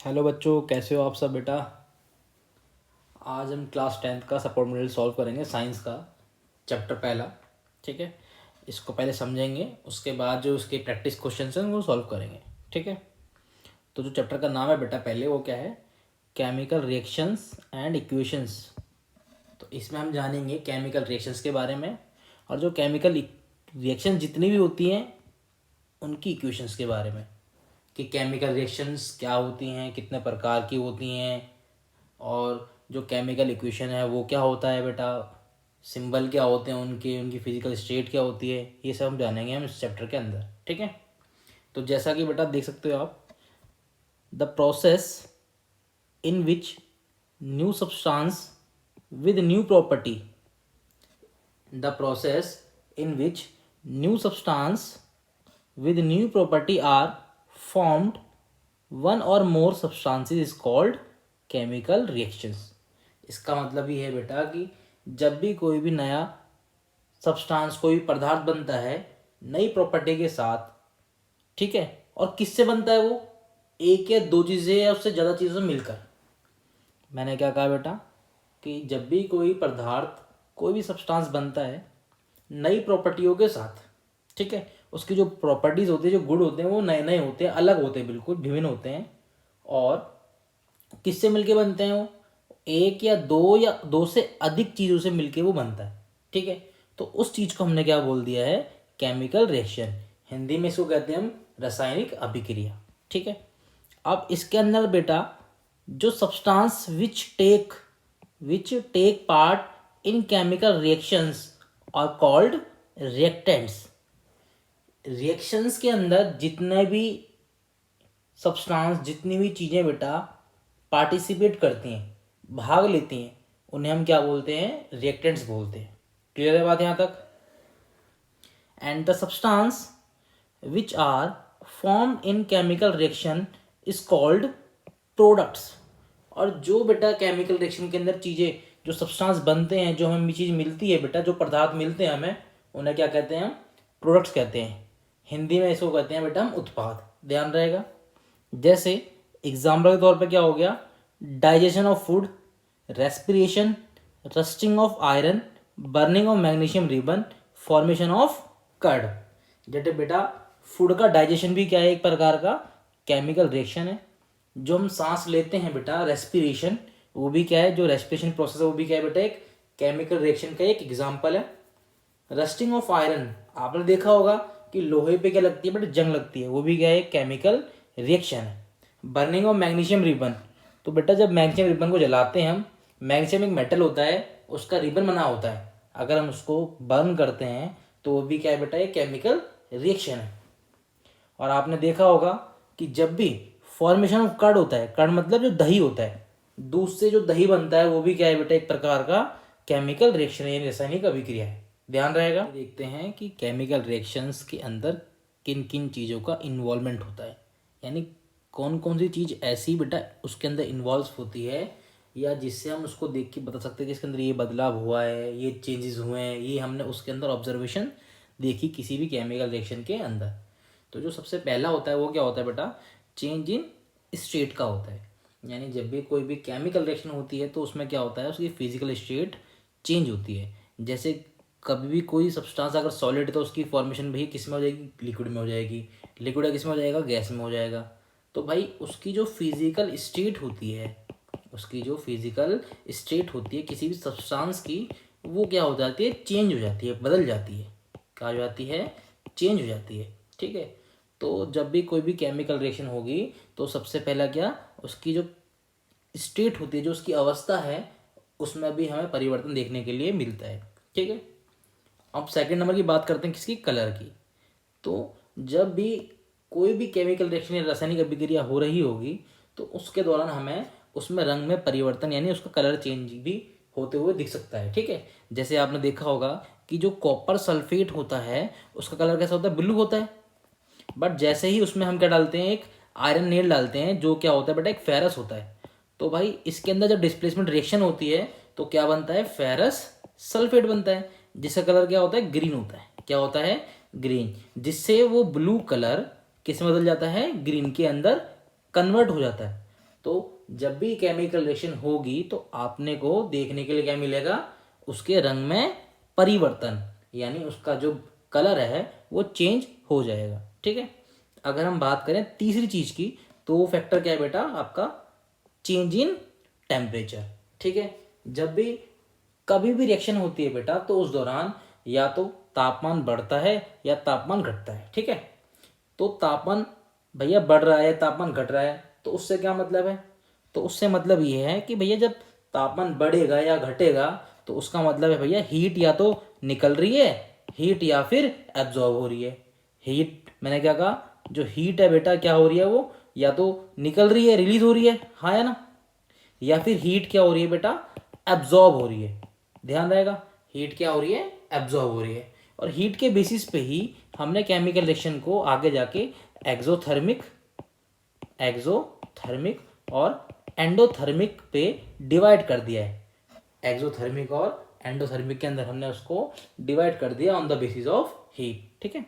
Hello बच्चों, कैसे हो आप सब बेटा। आज हम क्लास 10th का सपोर्ट मॉडल सॉल्व करेंगे, साइंस का चैप्टर पहला। ठीक है, इसको पहले समझेंगे, उसके बाद जो उसके प्रैक्टिस क्वेश्चंस हैं वो सॉल्व करेंगे। ठीक है, तो जो चैप्टर का नाम है बेटा पहले वो क्या है, केमिकल रिएक्शंस एंड इक्वेशंस। तो इसमें हम जानेंगे केमिकल रिएक्शंस के बारे में, और जो केमिकल रिएक्शन जितनी भी होती हैं उनकी इक्वेशंस के बारे में, कि केमिकल रिएक्शंस क्या होती हैं, कितने प्रकार की होती हैं, और जो केमिकल इक्वेशन है वो क्या होता है बेटा, सिंबल क्या होते हैं उनके, उनकी फिजिकल स्टेट क्या होती है, ये सब हम जानेंगे हम इस चैप्टर के अंदर। ठीक है, तो जैसा कि बेटा देख सकते हो आप, the process in which new substance with new property, the process in which new substance with new property are formed, one or more substances is called chemical reactions। इसका मतलब ये है बेटा कि जब भी कोई भी नया सब्सटेंस, कोई भी पदार्थ बनता है नई प्रॉपर्टी के साथ, ठीक है, और किससे बनता है वो, एक या दो चीज़ें या उससे ज़्यादा चीज़ों से मिलकर। मैंने क्या कहा बेटा कि जब भी कोई पदार्थ, कोई भी सब्सटेंस बनता है नई प्रॉपर्टियों के साथ, ठीक है, उसकी जो प्रॉपर्टीज होती है, जो गुण होते हैं वो नए नए होते हैं, अलग होते हैं, बिल्कुल विभिन्न होते हैं। और किससे मिलके बनते हैं वो, एक या दो से अधिक चीज़ों से मिलके वो बनता है। ठीक है, तो उस चीज़ को हमने क्या बोल दिया है, केमिकल रिएक्शन। हिंदी में इसको कहते हैं हम रासायनिक अभिक्रिया। ठीक है, अब इसके अंदर बेटा जो substance which take part in chemical reactions are called reactants. Reactions के अंदर जितने भी सब्सटेंस, जितनी भी चीज़ें बेटा पार्टिसिपेट करती हैं, भाग लेती हैं, उन्हें हम क्या बोलते हैं, रिएक्टेंट्स बोलते हैं। क्लियर है बात यहाँ तक। And the substance which are form in chemical reaction is called products. और जो बेटा केमिकल रिएक्शन के अंदर चीज़ें, जो सब्सटेंस बनते हैं, जो हमें चीज़ मिलती है बेटा, जो पदार्थ मिलते हैं हमें, उन्हें क्या कहते हैं, हम प्रोडक्ट्स कहते हैं। हिंदी में इसको कहते हैं बेटा हम उत्पाद। ध्यान रहेगा। जैसे एग्जाम्पल के तौर पे क्या हो गया, digestion of food, respiration, rusting of iron, burning of magnesium ribbon, formation of curd. जैसे बेटा फूड का डाइजेशन भी क्या है, एक प्रकार का केमिकल रिएक्शन है। जो हम सांस लेते हैं बेटा, रेस्पिरेशन, वो भी क्या है, जो रेस्पिरेशन प्रोसेस है वो भी क्या है बेटा, एक केमिकल रिएक्शन का एक एग्जाम्पल है। रस्टिंग ऑफ आयरन, आपने देखा होगा कि लोहे पे क्या लगती है बेटा, जंग लगती है, वो भी क्या है, केमिकल रिएक्शन है। बर्निंग ऑफ मैग्नीशियम रिबन, तो बेटा जब मैग्नीशियम रिबन को जलाते हैं हम, मैग्नीशियम एक मेटल होता है, उसका रिबन बना होता है, अगर हम उसको बर्न करते हैं तो वो भी क्या है बेटा, एक केमिकल रिएक्शन है। और आपने देखा होगा कि जब भी फॉर्मेशन ऑफ कर्ड होता है, कर्ड मतलब जो दही होता है, दूध से जो दही बनता है वो भी क्या है बेटा, एक प्रकार का केमिकल रिएक्शन है, रासायनिक अभिक्रिया है। ध्यान रहेगा। देखते हैं कि केमिकल रिएक्शंस के अंदर किन किन चीज़ों का इन्वॉल्वमेंट होता है, यानी कौन कौन सी चीज़ ऐसी बेटा उसके अंदर इन्वॉल्व होती है, या जिससे हम उसको देख के बता सकते हैं कि इसके अंदर ये बदलाव हुआ है, ये चेंजेस हुए हैं, ये हमने उसके अंदर ऑब्जर्वेशन देखी किसी भी केमिकल रिएक्शन के अंदर। तो जो सबसे पहला होता है वो क्या होता है बेटा, चेंज इन स्टेट का होता है। यानी जब भी कोई भी केमिकल रिएक्शन होती है तो उसमें क्या होता है, उसकी फिजिकल स्टेट चेंज होती है। जैसे कभी भी कोई सब्सटेंस अगर सॉलिड है तो उसकी फॉर्मेशन भाई किस में हो जाएगी, लिक्विड में हो जाएगी, लिक्विड है किस में हो जाएगा, गैस में हो जाएगा। तो भाई उसकी जो फिजिकल स्टेट होती है, उसकी जो फिजिकल स्टेट होती है किसी भी सब्सटेंस की, वो क्या हो जाती है, चेंज हो जाती है, बदल जाती है। क्या हो जाती है, चेंज हो जाती है। ठीक है, तो जब भी कोई भी केमिकल रिएक्शन होगी तो सबसे पहला क्या, उसकी जो स्टेट होती है, जो उसकी अवस्था है, उसमें भी हमें परिवर्तन देखने के लिए मिलता है। ठीक है, अब सेकंड नंबर की बात करते हैं किसकी, कलर की। तो जब भी कोई भी केमिकल रिएक्शन या रासायनिक अभिक्रिया हो रही होगी तो उसके दौरान हमें उसमें रंग में परिवर्तन, यानी उसका कलर चेंज भी होते हुए दिख सकता है। ठीक है, जैसे आपने देखा होगा कि जो कॉपर सल्फेट होता है उसका कलर कैसा होता है, ब्लू होता है। बट जैसे ही उसमें हम क्या डालते हैं, एक आयरन नेल डालते हैं, जो क्या होता है बेटा, एक फेरस होता है। तो भाई इसके अंदर जब डिस्प्लेसमेंट रिएक्शन होती है तो क्या बनता है, फेरस सल्फेट बनता है, जिसका कलर क्या होता है, ग्रीन होता है। क्या होता है, ग्रीन, जिससे वो ब्लू कलर किस में बदल जाता है, ग्रीन के अंदर कन्वर्ट हो जाता है। तो जब भी केमिकल रिएक्शन होगी तो आपने को देखने के लिए क्या मिलेगा, उसके रंग में परिवर्तन, यानी उसका जो कलर है वो चेंज हो जाएगा। ठीक है। अगर हम बात करें तीसरी चीज की, तो वो फैक्टर क्या है बेटा, आपका चेंज इन टेम्परेचर। ठीक है। जब भी कभी भी रिएक्शन होती है बेटा, तो उस दौरान या तो तापमान बढ़ता है या तापमान घटता है। ठीक है। तो तापमान भैया बढ़ रहा है, तापमान घट रहा है, तो उससे क्या मतलब है, तो उससे मतलब ये है कि भैया जब तापमान बढ़ेगा या घटेगा तो उसका मतलब है भैया हीट या तो निकल रही है, हीट या फिर एब्जॉर्ब हो रही है। हीट, मैंने क्या कहा, जो हीट है बेटा क्या हो रही है, वो या तो निकल रही है, रिलीज हो रही है, हाँ या ना, या फिर हीट क्या हो रही है बेटा, एब्जॉर्ब हो रही है। ध्यान रहेगा, हीट क्या हो रही है, एब्जॉर्ब हो रही है। और हीट के बेसिस पे ही हमने केमिकल रिएक्शन को आगे जाके एक्सोथर्मिक एक्सोथर्मिक और एंडोथर्मिक पे डिवाइड कर दिया है। एक्सोथर्मिक और एंडोथर्मिक के अंदर हमने उसको डिवाइड कर दिया on the basis of heat. ठीक है।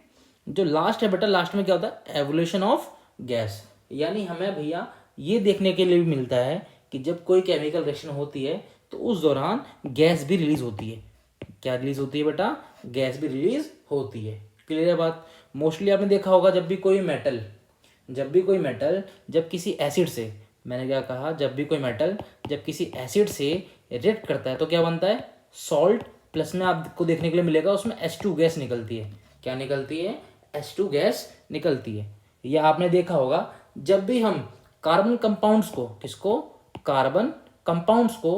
जो लास्ट है बेटा, लास्ट में क्या होता है, एवोल्यूशन ऑफ गैस, यानी हमें भैया ये देखने के लिए भी मिलता है कि जब कोई केमिकल रिएक्शन होती है तो उस दौरान गैस भी रिलीज होती है। क्या रिलीज होती है बेटा, गैस भी रिलीज होती है। क्लियर है बात। मोस्टली आपने देखा होगा जब किसी एसिड से, मैंने क्या कहा, जब भी कोई मेटल जब किसी एसिड से रिएक्ट करता है तो क्या बनता है, सॉल्ट, प्लस में आपको देखने के लिए मिलेगा उसमें H2 गैस निकलती है। क्या निकलती है, H2 गैस निकलती है। या आपने देखा होगा जब भी हम कार्बन कंपाउंड्स को, किसको, कार्बन कंपाउंड्स को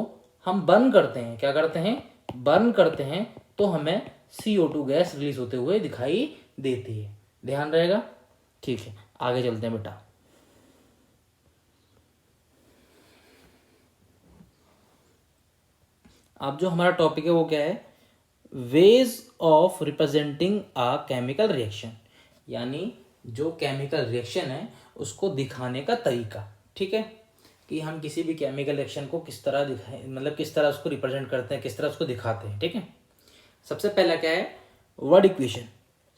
हम बर्न करते हैं, क्या करते हैं, बर्न करते हैं, तो हमें CO2 गैस रिलीज होते हुए दिखाई देती है। ध्यान रहेगा। ठीक है, आगे चलते हैं बेटा। अब जो हमारा टॉपिक है वो क्या है, ways of representing a chemical reaction, यानी जो केमिकल रिएक्शन है उसको दिखाने का तरीका। ठीक है, कि हम किसी भी केमिकल रिएक्शन को किस तरह दिखाएं, मतलब किस तरह उसको रिप्रेजेंट करते हैं, किस तरह उसको दिखाते हैं। ठीक है। सबसे पहला क्या है, वर्ड इक्वेशन।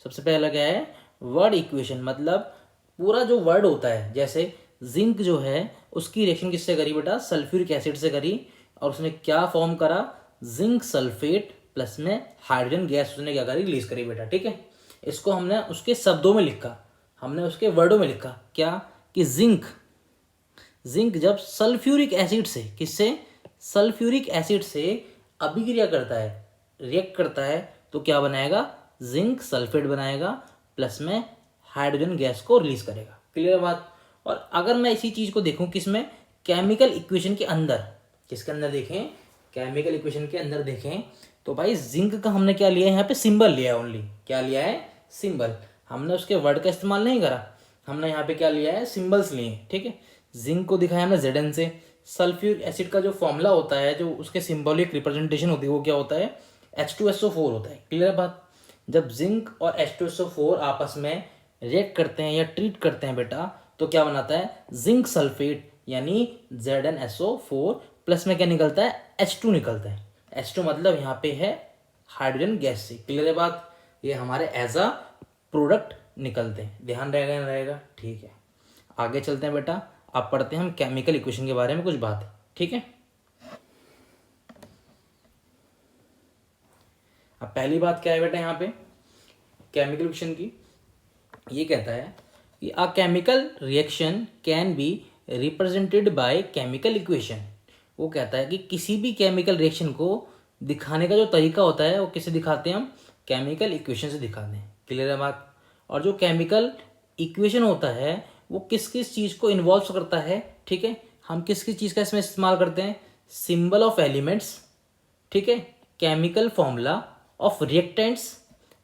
सबसे पहला क्या है, वर्ड इक्वेशन, मतलब पूरा जो वर्ड होता है, जैसे जिंक जो है उसकी रिएक्शन किससे करी बेटा, सल्फ्यूरिक एसिड से करी, और उसने क्या फॉर्म करा, जिंक सल्फेट प्लस में हाइड्रोजन गैस उसने क्या करी, रिलीज करी बेटा। ठीक है। इसको हमने उसके शब्दों में लिखा, हमने उसके वर्डों में लिखा, क्या, कि जिंक जिंक जब सल्फ्यूरिक एसिड से, किससे, सल्फ्यूरिक एसिड से अभिक्रिया करता है, रिएक्ट करता है, तो क्या बनाएगा, जिंक सल्फेट बनाएगा, प्लस में हाइड्रोजन गैस को रिलीज करेगा। क्लियर बात। और अगर मैं इसी चीज को देखूं किसमें, केमिकल इक्वेशन के अंदर, किसके अंदर देखें, केमिकल इक्वेशन के अंदर देखें, तो भाई जिंक का हमने क्या लिया है, यहाँ पे सिंबल लिया है, ओनली क्या लिया है, सिंबल। हमने उसके वर्ड का इस्तेमाल नहीं करा, हमने यहाँ पे क्या लिया है, सिंबल्स लिए। ठीक है। जिंक को दिखाया हमने Zn से। सल्फ्यूरिक एसिड का जो फॉर्मूला होता है, जो उसके सिंबॉलिक रिप्रेजेंटेशन होती है, वो क्या होता है, H2SO4 होता है। क्लियर बात। जब जिंक और H2SO4 आपस में रिएक्ट करते हैं या ट्रीट करते हैं बेटा, तो क्या बनाता है, जिंक सल्फेट, यानी ZnSO4 प्लस में क्या निकलता है, H2 निकलता है। H2 मतलब यहाँ पे है हाइड्रोजन गैस से। क्लियर है बात। ये हमारे एज अ प्रोडक्ट निकलते हैं। ध्यान रहेगा, नहीं रहेगा। ठीक है, आगे चलते हैं बेटा। अब पढ़ते हैं हम केमिकल इक्वेशन के बारे में कुछ बात। ठीक है। अब पहली बात क्या है बेटा, यहाँ पे केमिकल इक्वेशन की, ये कहता है कि a chemical reaction can be represented by chemical equation. वो कहता है कि किसी भी केमिकल रिएक्शन को दिखाने का जो तरीका होता है वो किसे दिखाते हैं, हम केमिकल इक्वेशन से दिखाते हैं। क्लियर है बात। और जो केमिकल इक्वेशन होता है वो किस किस चीज़ को इन्वॉल्व करता है, ठीक है, हम किस किस चीज़ का इसमें इस्तेमाल करते हैं, सिंबल ऑफ एलिमेंट्स, ठीक है, chemical formula of reactants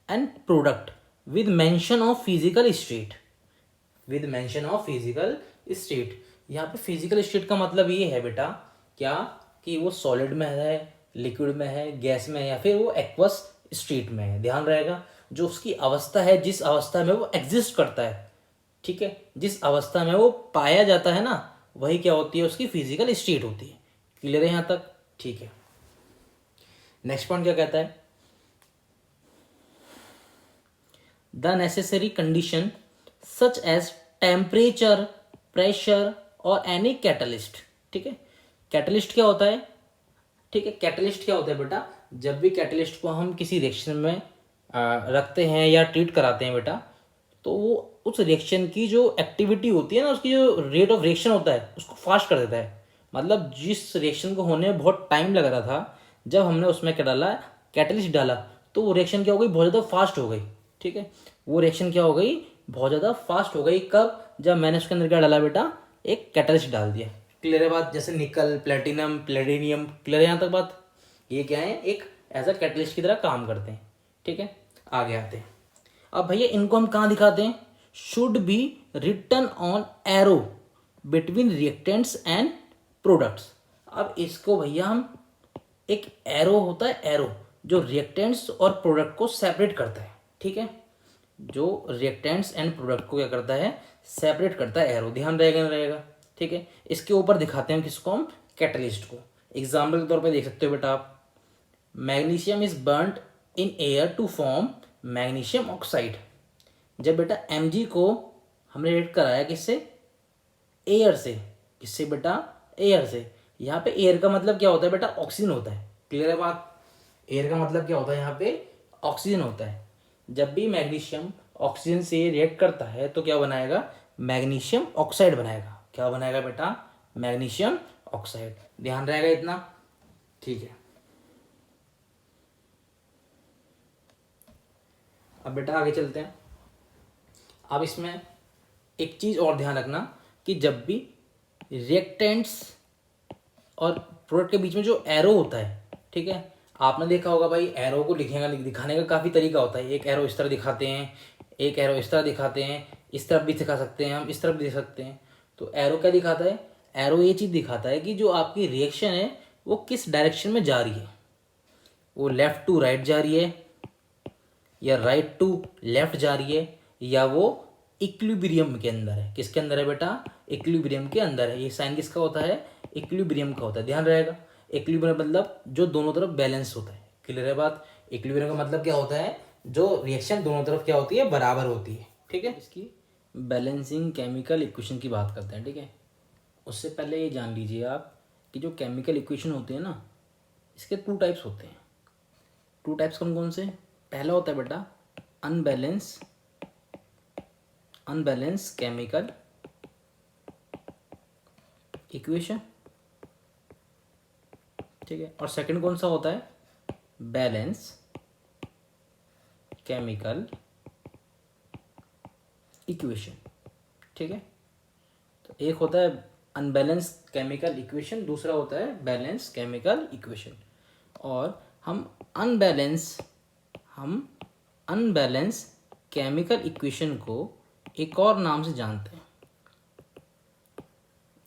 and product with mention of physical state, with mention of physical state. यहाँ पे फिजिकल स्टेट का मतलब ये है बेटा, क्या, कि वो सॉलिड में है, लिक्विड में है, गैस में है, या फिर वो एक्वस स्टेट में है। ध्यान रहेगा, जो उसकी अवस्था है, जिस अवस्था में वो एग्जिस्ट करता है, ठीक है, जिस अवस्था में वो पाया जाता है ना, वही क्या होती है, उसकी फिजिकल स्टेट होती है। क्लियर है यहाँ तक। ठीक है, नेक्स्ट पॉइंट क्या कहता है, the necessary condition such as temperature, pressure और एनी कैटलिस्ट। ठीक है, कैटलिस्ट क्या होता है? ठीक है, कैटलिस्ट क्या होता है बेटा? जब भी कैटलिस्ट को हम किसी रिएक्शन में रखते हैं या ट्रीट कराते हैं बेटा, तो वो उस रिएक्शन की जो एक्टिविटी होती है ना, उसकी जो रेट ऑफ रिएक्शन होता है उसको फास्ट कर देता है। मतलब जिस रिएक्शन को होने में बहुत टाइम लग रहा था, जब हमने उसमें क्या डाला, कैटलिस्ट डाला, तो वो रिएक्शन क्या हो गई, बहुत ज़्यादा फास्ट हो गई। ठीक है, वो रिएक्शन क्या हो गई, बहुत ज़्यादा फास्ट हो गई। कब? जब मैंने उसके अंदर क्या डाला बेटा, एक कैटलिस्ट डाल दिया। क्लियर है बात? जैसे निकल, प्लेटिनम, प्लेटिनियम, क्लियर है यहाँ तक बात? ये क्या है, एक एज अ कैटलिस्ट की तरह काम करते हैं। ठीक है, आगे आते हैं। अब भैया इनको हम कहाँ दिखाते हैं? Should be written on arrow between reactants and products. अब इसको भैया हम, एक एरो होता है, एरो जो रिएक्टेंट्स और प्रोडक्ट को सेपरेट करता है। ठीक है, जो रिएक्टेंट्स एंड प्रोडक्ट को क्या करता है, सेपरेट करता है, एरो। ध्यान रहेगा ना रहेगा? ठीक है, इसके ऊपर दिखाते हैं किसको हम, कैटलिस्ट को। एग्जाम्पल के तौर पे देख सकते हो बेटा आप, magnesium is burned in air to form magnesium oxide. जब बेटा Mg को हमने रेट कराया किससे, एयर से। किससे बेटा, एयर से। यहाँ पे एयर का मतलब क्या होता है बेटा, ऑक्सीजन होता है। क्लियर है बात? एयर का मतलब क्या होता है यहाँ पे, ऑक्सीजन होता है। जब भी मैग्नीशियम ऑक्सीजन से रिएक्ट करता है तो क्या बनाएगा, मैग्नीशियम ऑक्साइड बनाएगा। क्या बनाएगा बेटा, मैग्नीशियम ऑक्साइड। ध्यान रहेगा इतना? ठीक है, अब बेटा आगे चलते हैं। अब इसमें एक चीज़ और ध्यान रखना कि जब भी रिएक्टेंट्स और प्रोडक्ट के बीच में जो एरो होता है, ठीक है, आपने देखा होगा भाई, एरो को लिखेगा, दिखाने का काफ़ी तरीका होता है। एक एरो इस तरह दिखाते हैं, एक एरो इस तरह दिखाते हैं, इस तरफ भी दिखा सकते हैं हम, इस तरफ भी दिखा सकते हैं। तो एरो क्या दिखाता है, एरो ये चीज़ दिखाता है कि जो आपकी रिएक्शन है वो किस डायरेक्शन में जा रही है। वो लेफ्ट टू राइट जा रही है, या राइट टू लेफ्ट जा रही है, या वो इक्विलिब्रियम के अंदर है। किसके अंदर है बेटा, इक्विलिब्रियम के अंदर है। ये साइन किसका होता है, इक्विलिब्रियम का होता है। ध्यान रहेगा, इक्विलिब्रियम मतलब जो दोनों तरफ बैलेंस होता है। क्लियर है बात? इक्विलिब्रियम का मतलब क्या होता है, जो रिएक्शन दोनों तरफ क्या होती है, बराबर होती है। ठीक है, इसकी बैलेंसिंग केमिकल इक्वेशन की बात करते हैं। ठीक है, उससे पहले ये जान लीजिए आप कि जो केमिकल इक्वेशन होती है ना, इसके 2 टाइप्स होते हैं। 2 टाइप्स कौन कौन से? पहला होता है बेटा अनबैलेंस केमिकल इक्वेशन। ठीक है, और सेकंड कौन सा होता है, बैलेंस केमिकल इक्वेशन। ठीक है, तो एक होता है अनबैलेंस केमिकल इक्वेशन, दूसरा होता है बैलेंस केमिकल इक्वेशन। और हम अनबैलेंस केमिकल इक्वेशन को एक और नाम से जानते हैं।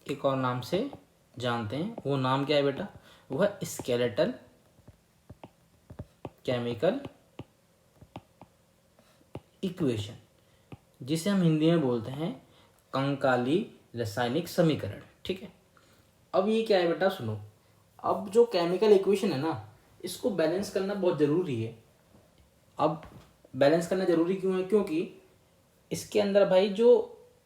एक और नाम से जानते हैं, वो नाम क्या है बेटा, वो है स्केलेटल केमिकल इक्वेशन, जिसे हम हिंदी में बोलते हैं कंकाली रासायनिक समीकरण। ठीक है, अब ये क्या है बेटा, सुनो। अब जो केमिकल इक्वेशन है ना, इसको बैलेंस करना बहुत ज़रूरी है। अब बैलेंस करना ज़रूरी क्यों है? क्योंकि इसके अंदर भाई जो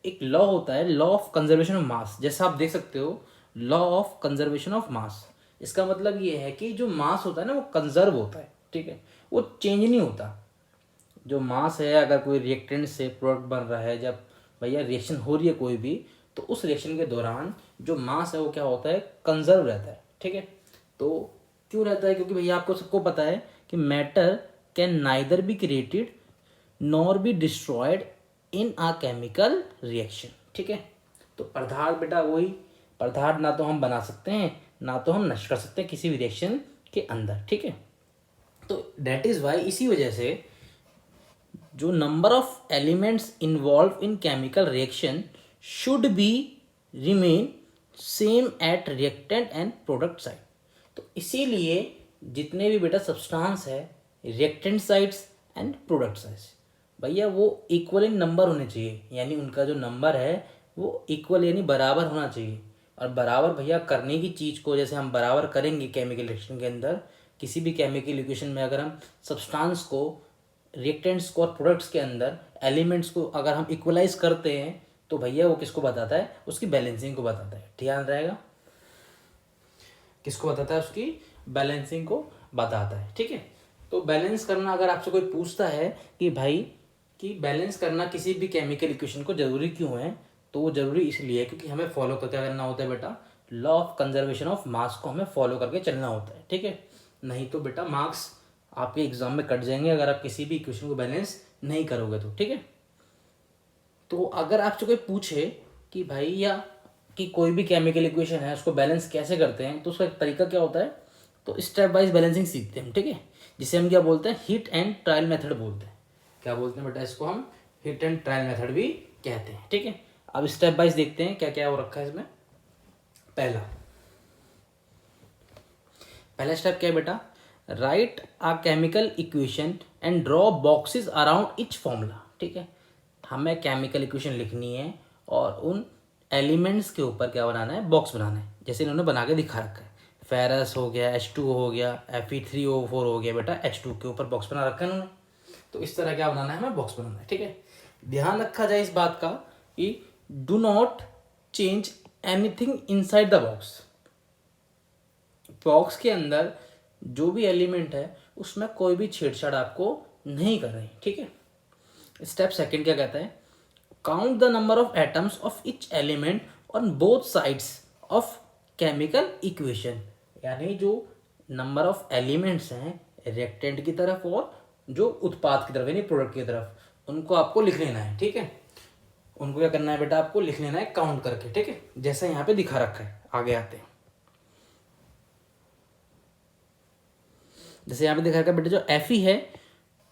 एक लॉ होता है, law of conservation of mass. जैसा आप देख सकते हो, law of conservation of mass. इसका मतलब ये है कि जो मास होता है ना, वो कंजर्व होता है। ठीक है, वो चेंज नहीं होता। जो मास है, अगर कोई रिएक्टेंट से प्रोडक्ट बन रहा है, जब भैया रिएक्शन हो रही है कोई भी, तो उस रिएक्शन के दौरान जो मास है वो क्या होता है, कंजर्व रहता है। ठीक है, तो क्यों रहता है? क्योंकि भैया आपको सबको पता है कि matter can neither be created nor be destroyed in a chemical reaction. ठीक है, तो पदार्थ बेटा वही पदार्थ, ना तो हम बना सकते हैं, ना तो हम नष्ट कर सकते हैं किसी भी रिएक्शन के अंदर। ठीक है, तो दैट इज वाई, इसी वजह से जो number of elements involve in chemical reaction should be remain same at reactant and product side. तो इसीलिए जितने भी बेटा सब्सटेंस है, reactant sides and product sides, भैया वो इक्वल इन नंबर होने चाहिए। यानी उनका जो नंबर है वो इक्वल यानी बराबर होना चाहिए। और बराबर भैया करने की चीज़ को जैसे हम बराबर करेंगे केमिकल रिएक्शन के अंदर, किसी भी केमिकल इक्वेशन में अगर हम सब्सटेंस को, रिएक्टेंट्स को और प्रोडक्ट्स के अंदर एलिमेंट्स को अगर हम इक्वलाइज करते हैं, तो भैया वो किसको बताता है, उसकी बैलेंसिंग को बताता है। ध्यान रहेगा, किसको बताता है, उसकी बैलेंसिंग को बताता है। ठीक है, तो बैलेंस करना अगर आपसे कोई पूछता है कि भाई कि बैलेंस करना किसी भी केमिकल इक्वेशन को जरूरी क्यों है, तो वो जरूरी इसलिए है क्योंकि हमें फॉलो क्या करना होता है बेटा, law of conservation of mass को हमें फॉलो करके चलना होता है। ठीक है, नहीं तो बेटा मार्क्स आपके एग्जाम में कट जाएंगे अगर आप किसी भी इक्वेशन को बैलेंस नहीं करोगे तो। ठीक है, तो अगर आपसे कोई पूछे कि भाई या कि कोई भी केमिकल इक्वेशन है उसको बैलेंस कैसे करते हैं, तो उसका एक तरीका क्या होता है, तो स्टेप वाइज बैलेंसिंग सीखते हैं हम। ठीक है, जिसे हम क्या बोलते हैं, हिट एंड ट्रायल मेथड बोलते हैं। क्या बोलते हैं बेटा, इसको हम हिट एंड ट्रायल मेथड भी कहते हैं। ठीक है, अब स्टेप वाइज देखते हैं क्या क्या हो रखा है इसमें। पहला स्टेप क्या है बेटा, right a chemical equation and draw boxes around etch formula. ठीक है, हमें केमिकल इक्वेशन लिखनी है और उन एलिमेंट्स के ऊपर क्या बनाना है, बॉक्स बनाना है। जैसे इन्होंने बना के दिखा रखा है, फेरस हो गया, H2 हो गया, Fe3O4 हो गया बेटा, H2 के ऊपर बॉक्स बना रखा है उन्होंने। तो इस तरह क्या बनाना है, हमें बॉक्स बनाना है। ठीक है, ध्यान रखा जाए इस बात का कि do not change anything inside the box. Box के अंदर जो भी एलिमेंट है उसमें कोई भी छेड़छाड़ आपको नहीं कर रही। ठीक है, स्टेप सेकंड क्या कहता है, count the number of atoms of each element on both sides of chemical equation. यानी जो नंबर ऑफ एलिमेंट्स हैं रिएक्टेंट की तरफ और जो उत्पाद की तरफ यानी प्रोडक्ट की तरफ, उनको आपको लिख लेना है। ठीक है, उनको क्या करना है बेटा, आपको लिख लेना है काउंट करके। ठीक है, जैसा यहाँ पे दिखा रखा है, आगे आते हैं। जैसे यहाँ पे दिखा रखा है बेटा, जो Fe है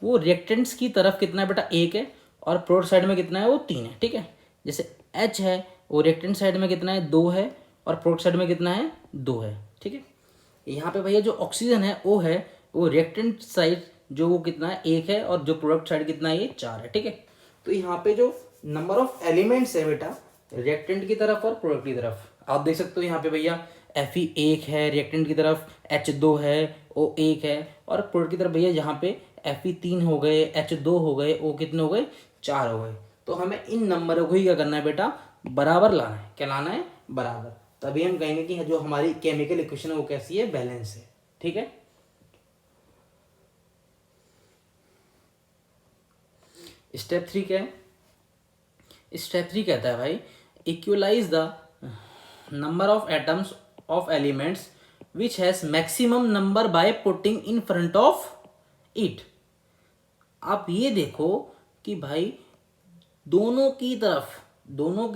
वो रिएक्टेंट्स की तरफ कितना है बेटा, 1 है, और प्रोडक्ट साइड में कितना है, वो 3 है। ठीक है, जैसे H है वो रिएक्टेंट साइड में कितना है, 2 है, और प्रोडक्ट साइड में कितना है, 2 है। ठीक है, यहाँ पे भैया जो ऑक्सीजन है वो रिएक्टेंट साइड जो वो कितना है, 1 है, और जो प्रोडक्ट साइड कितना है, ये 4 है। ठीक है, तो यहाँ पे जो नंबर ऑफ एलिमेंट्स है बेटा रिएक्टेंट की तरफ और प्रोडक्ट की तरफ, आप देख सकते हो यहाँ पे भैया Fe 1 है रिएक्टेंट की तरफ, H2 है, O 1 है, और प्रोडक्ट की तरफ भैया यहाँ पे Fe 3 हो गए, H2 हो गए, O कितने हो गए, 4 हो गए। तो हमें इन नंबरों को ही क्या करना है बेटा, बराबर लाना है। क्या लाना है, बराबर, तभी हम कहेंगे कि जो हमारी केमिकल इक्वेशन है वो कैसी है, बैलेंस है। ठीक है, स्टेप 3 क्या है, स्टेप 3 कहता है भाई, equalise the number of atoms of elements which has maximum number by putting in front of it. आप ये देखो कि भाई दोनों की